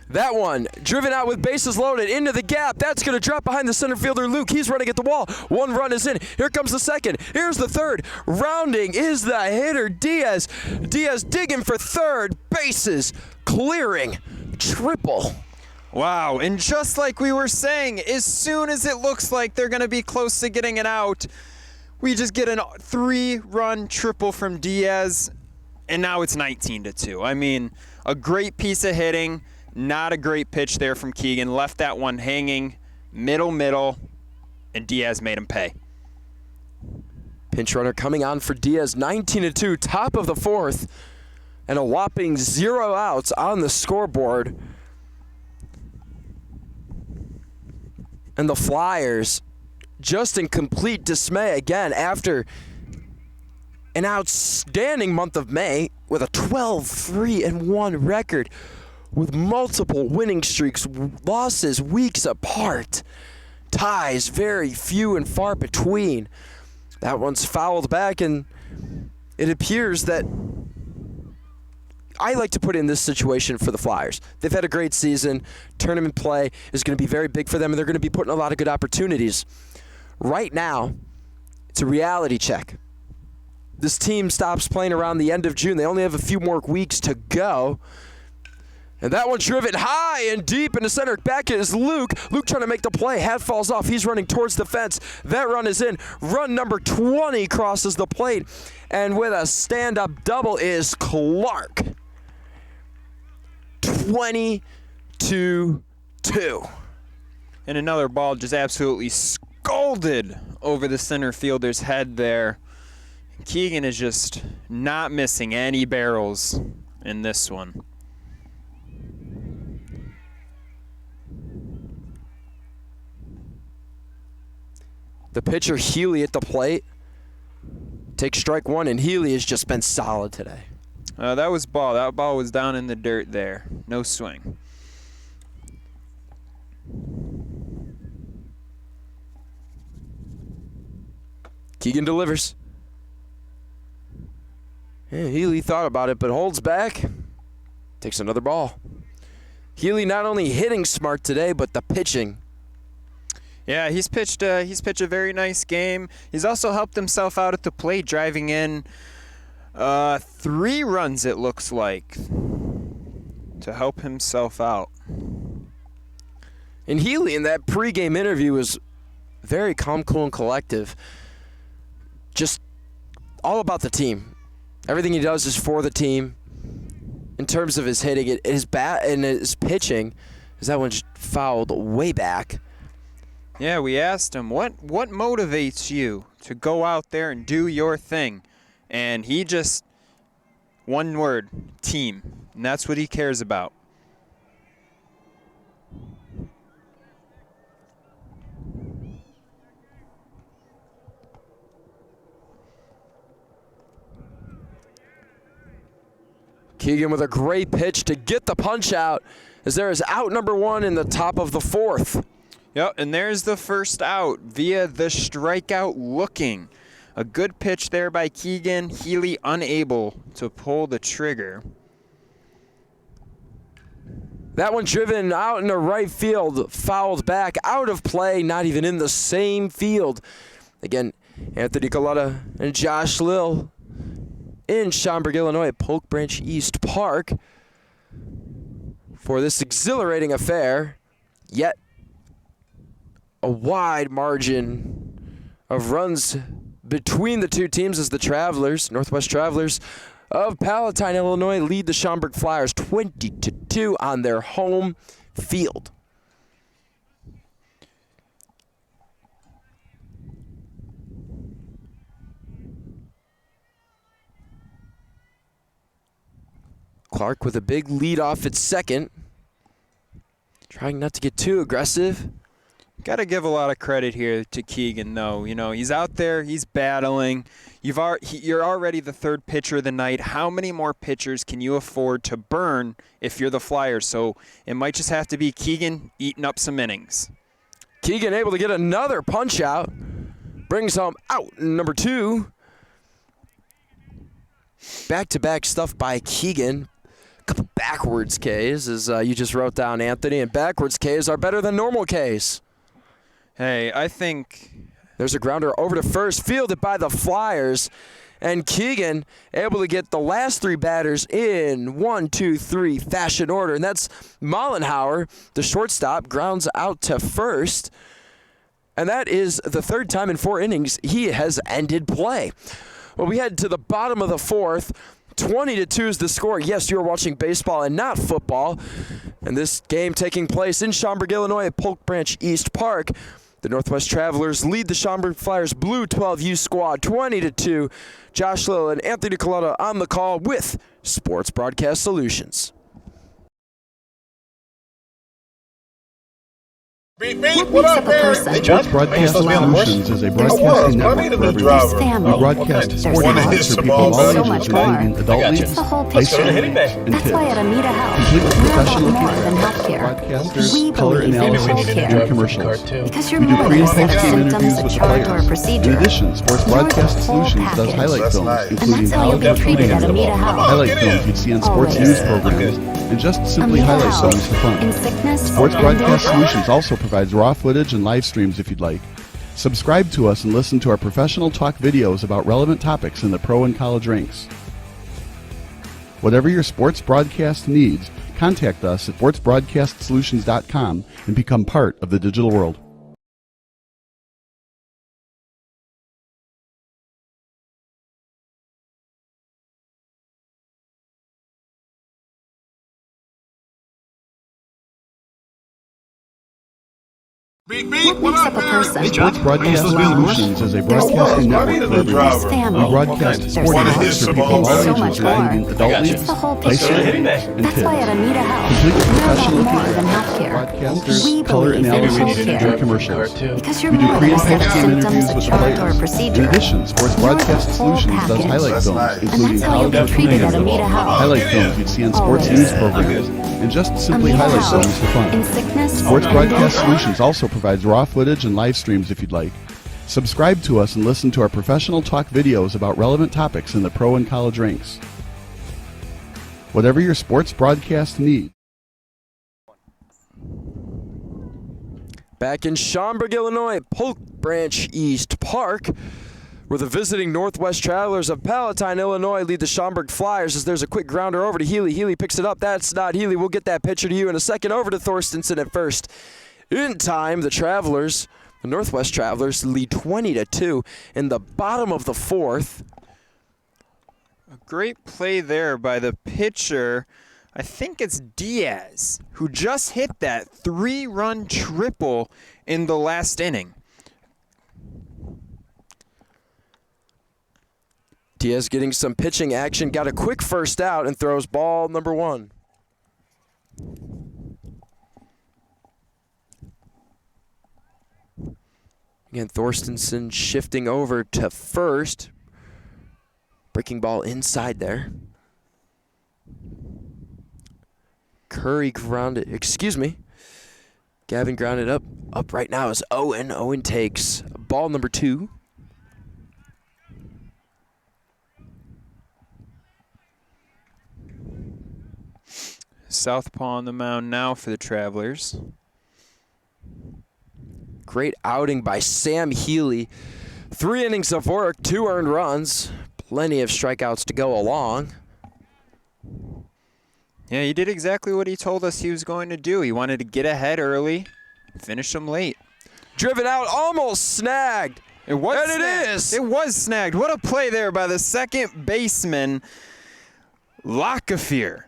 That one, driven out with bases loaded into the gap. That's going to drop behind the center fielder, Luke. He's running at the wall. One run is in. Here comes the second. Here's the third. Rounding is the hitter, Diaz. Diaz digging for third. Bases clearing. Triple. Wow, and just like we were saying, as soon as it looks like they're going to be close to getting it out, we just get a 3-run triple from Diaz, and now it's 19-2. I mean, a great piece of hitting. Not a great pitch there from Keegan. Left that one hanging, middle, and Diaz made him pay. Pinch runner coming on for Diaz, 19-2, top of the fourth, and a whopping 0 outs on the scoreboard. And the Flyers just in complete dismay again after an outstanding month of May with a 12-3-1 record, with multiple winning streaks, losses weeks apart, ties very few and far between. That one's fouled back, and it appears that I like to put in this situation for the Flyers. They've had a great season. Tournament play is going to be very big for them, and they're going to be putting a lot of good opportunities. Right now, it's a reality check. This team stops playing around the end of June. They only have a few more weeks to go. And that one driven high and deep into center. Back is Luke. Luke trying to make the play. Hat falls off. He's running towards the fence. That run is in. Run number 20 crosses the plate. And with a stand-up double is Clark. 22-2. And another ball just absolutely scolded over the center fielder's head there. Keegan is just not missing any barrels in this one. The pitcher, Healy, at the plate. Takes strike one, and Healy has just been solid today. That was ball. That ball was down in the dirt there. No swing. Keegan delivers. Yeah, Healy thought about it, but holds back. Takes another ball. Healy not only hitting smart today, but the pitching. Yeah, he's pitched a very nice game. He's also helped himself out at the plate, driving in 3 runs, it looks like, to help himself out. And Healy in that pregame interview was very calm, cool, and collective. Just all about the team. Everything he does is for the team. In terms of his hitting, his bat and his pitching, is that one's fouled way back. Yeah, we asked him, what motivates you to go out there and do your thing? And he just, one word, team. And that's what he cares about. Keegan with a great pitch to get the punch out, as there is out number 1 in the top of the 4th. Yep, and there's the first out via the strikeout looking. A good pitch there by Keegan. Healy unable to pull the trigger. That one driven out in the right field, fouled back, out of play, not even in the same field. Again, Anthony Coletta and Josh Lill in Schaumburg, Illinois at Polk Branch East Park for this exhilarating affair. Yet a wide margin of runs between the two teams as the Travelers, Northwest Travelers of Palatine, Illinois, lead the Schaumburg Flyers 20-2 on their home field. Clark with a big lead off at second. Trying not to get too aggressive. Got to give a lot of credit here to Keegan, though. You know, he's out there, he's battling. You're already the third pitcher of the night. How many more pitchers can you afford to burn if you're the Flyers? So it might just have to be Keegan eating up some innings. Keegan able to get another punch out. Brings home out number 2. Back-to-back stuff by Keegan. Couple backwards Ks, as you just wrote down, Anthony, and backwards Ks are better than normal Ks. Hey, I think there's a grounder over to first, fielded by the Flyers, and Keegan able to get the last 3 batters in 1-2-3 fashion order, and that's Mollenhauer, the shortstop, grounds out to first, and that is the 3rd time in 4 innings he has ended play. Well, we head to the bottom of the 4th. 20-2 is the score. Yes, you're watching baseball and not football. And this game taking place in Schaumburg, Illinois at Polk Branch East Park. The Northwest Travelers lead the Schaumburg Flyers Blue 12U squad 20-2. Josh Lill and Anthony Coletta on the call with Sports Broadcast Solutions. Beep, beep. What up, man? Hey, John, are you supposed to be on the course? Solutions is a I broadcasting need a network new for everyone. driver. Family. We broadcast There's sports so events much for people more. of all So ages, much including more. adult Gotcha. leagues, It's the whole high picture. school, Hitting bay. and That's why at kids. Amita Health, Completely we're professional about more than looking healthcare. broadcasters, We color believe in analysis, whole Maybe we need a care. and driver commercials. card, too. Because you're We do more pre- than and a set of post-game symptoms, interviews a with the chart, or a players. procedure. In addition, Sports You're the Broadcast whole Solutions does package. highlight That's films, nice. And including that's how you'll be college treated at recruiting, Amita Health. highlight Get films in. you'd see on sports Always. news programs, and just simply Amita highlight Health. films for fun. In sickness Sports and in Broadcast health. Solutions also provides raw footage and live streams if you'd like. Subscribe to us and listen to our professional talk videos about relevant topics in the pro and college ranks. Whatever your sports broadcast needs, contact us at sportsbroadcastsolutions.com and become part of the digital world. Beep, beep. What What makes up, up a man? person? Hey, John, Sports are you Broadcast supposed to be on the course? Solutions is a There's broadcasting I network need a for new everyone. driver. Family. We broadcast There's sports so events much for more. people of all So ages, much including more. adult Gotcha. leagues, It's the whole high picture. school, Hitting bay. and That's why at kids. Amita Health, Completely we're about professional more looking than healthcare. broadcasters, We color believe in Maybe we whole need a new care. driver commercials. card, too. Because you're We do more pre- than a and set of post-game symptoms, interviews a with the chart, or a players. procedure. In addition, Sports You're the Broadcast whole Solutions does package. highlight That's films, nice. And including that's how you'll college be treated at recruiting, Amita Health. highlight films you'd see on sports Always. news programs, and just simply Amita highlight Health. films for fun. In sickness Sports and Broadcast in Solutions also provides raw footage and live streams if you'd like. Subscribe to us and listen to our professional talk videos about relevant topics in the pro and college ranks. Whatever your sports broadcast needs. Back in Schaumburg, Illinois, Polk Branch East Park, where the visiting Northwest Travelers of Palatine, Illinois lead the Schaumburg Flyers as there's a quick grounder over to Healy. Healy picks it up. That's not Healy. We'll get that pitcher to you in a second. Over to Thorstensen at first. In time, the Northwest Travelers lead 20-2 in the bottom of the 4th. great play there by the pitcher. I think it's Diaz, who just hit that 3-run triple in the last inning. Diaz getting some pitching action, got a quick first out, and throws ball number 1. Again, Thorstensen shifting over to first. Breaking ball inside there. Curry grounded, Gavin grounded up. Up right now is Owen. Owen takes ball number 2. Southpaw on the mound now for the Travelers. Great outing by Sam Healy. 3 innings of work, 2 earned runs. Plenty of strikeouts to go along. Yeah, he did exactly what he told us he was going to do. He wanted to get ahead early, finish them late. Driven out, almost snagged. It was And snagged. it is. It was snagged. What a play there by the second baseman, Lockefear.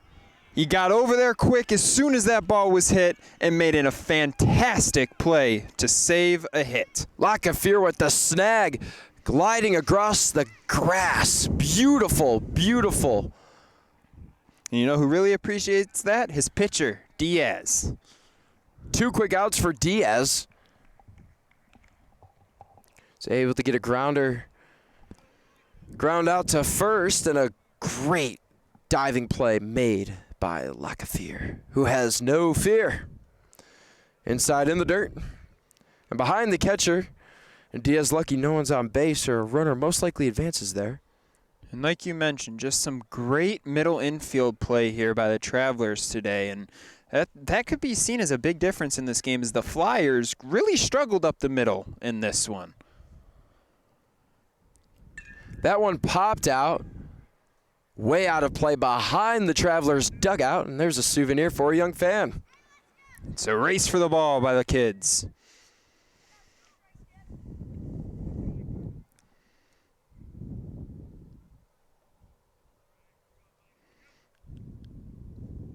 He got over there quick as soon as that ball was hit and made it a fantastic play to save a hit. Lockefear with the snag, gliding across the grass. Beautiful, beautiful. And you know who really appreciates that? His pitcher, Diaz. 2 quick outs for Diaz. He's able to get a ground out to first, and a great diving play made by Lockefear, who has no fear. Inside in the dirt, and behind the catcher, and Diaz lucky no one's on base, or a runner most likely advances there. And like you mentioned, just some great middle infield play here by the Travelers today. And that could be seen as a big difference in this game, as the Flyers really struggled up the middle in this one. That one popped out, way out of play behind the Travelers' dugout, and there's a souvenir for a young fan. It's a race for the ball by the kids.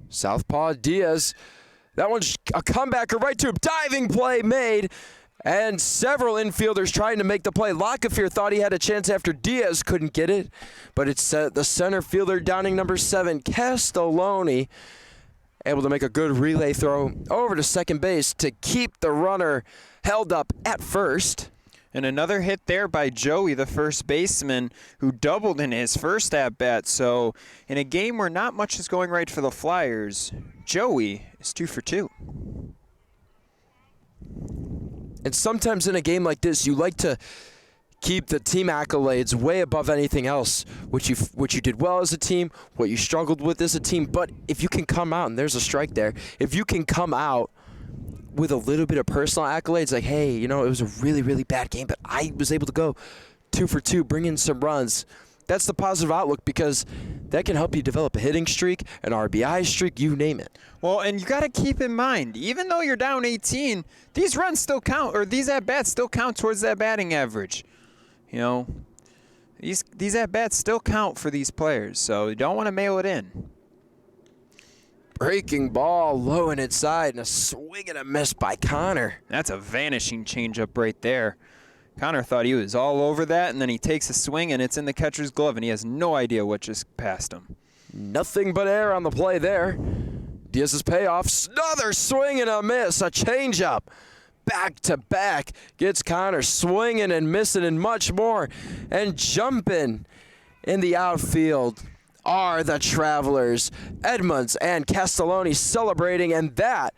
Southpaw Diaz, that one's a comebacker right to him. Diving play made, and several infielders trying to make the play. Lockefear thought he had a chance after Diaz couldn't get it, but it's the center fielder, downing number 7, Castelloni, able to make a good relay throw over to second base to keep the runner held up at first. And another hit there by Joey, the first baseman, who doubled in his first at-bat. So in a game where not much is going right for the Flyers, Joey is 2 for 2. And sometimes in a game like this, you like to keep the team accolades way above anything else, what you did well as a team, what you struggled with as a team. But if you can come out, and there's a strike there, if you can come out with a little bit of personal accolades, like, hey, you know, it was a really, really bad game, but I was able to go 2 for 2, bring in some runs. That's the positive outlook, because that can help you develop a hitting streak, an RBI streak, you name it. Well, and you got to keep in mind, even though you're down 18, these runs still count, or these at-bats still count towards that batting average. You know, these at-bats still count for these players, so you don't want to mail it in. Breaking ball low and inside, and a swing and a miss by Connor. That's a vanishing changeup right there. Connor thought he was all over that, and then he takes a swing, and it's in the catcher's glove, and he has no idea what just passed him. Nothing but air on the play there. Diaz's payoff, another swing and a miss, a changeup. Back to back, gets Connor swinging and missing and much more. And jumping in the outfield are the Travelers. Edmonds and Castelloni celebrating, and that,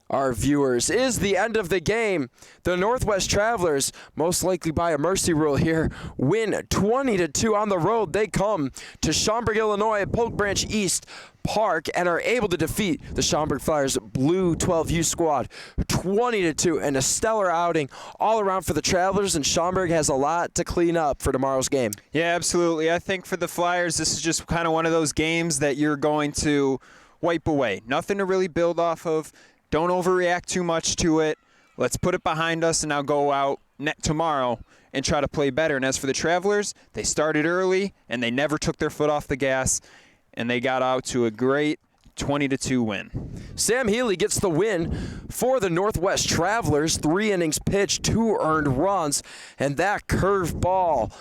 our viewers, is the end of the game. The Northwest Travelers, most likely by a mercy rule here, win 20-2 on the road. They come to Schaumburg, Illinois at Polk Branch East Park and are able to defeat the Schaumburg Flyers Blue 12U squad 20-2, and a stellar outing all around for the Travelers, and Schaumburg has a lot to clean up for tomorrow's game. Yeah, absolutely. I think for the Flyers, this is just kind of one of those games that you're going to wipe away. Nothing to really build off of. Don't overreact too much to it. Let's put it behind us and now go out tomorrow and try to play better. And as for the Travelers, they started early and they never took their foot off the gas, and they got out to a great 20-2 win. Sam Healy gets the win for the Northwest Travelers. 3 innings pitched, 2 earned runs, and that curveball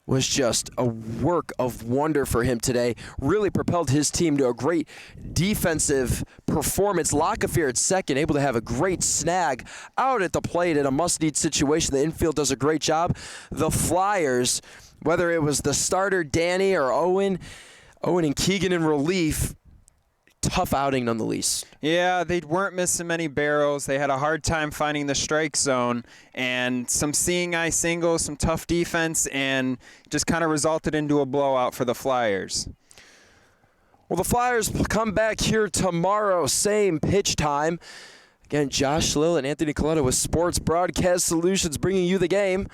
was just a work of wonder for him today. Really propelled his team to a great defensive performance. Lockefear at second, able to have a great snag out at the plate in a must-need situation. The infield does a great job. The Flyers, whether it was the starter Danny or Owen and Keegan in relief, tough outing nonetheless. Yeah, they weren't missing many barrels. They had a hard time finding the strike zone, and some seeing eye singles, some tough defense, and just kind of resulted into a blowout for the Flyers. Well, the Flyers come back here tomorrow, same pitch time. Again, Josh Lill and Anthony Coletta with Sports Broadcast Solutions bringing you the game.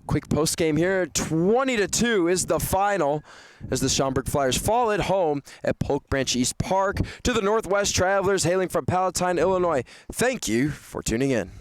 Quick post game here. 20-2 is the final as the Schaumburg Flyers fall at home at Polk Branch East Park to the Northwest Travelers hailing from Palatine, Illinois. Thank you for tuning in.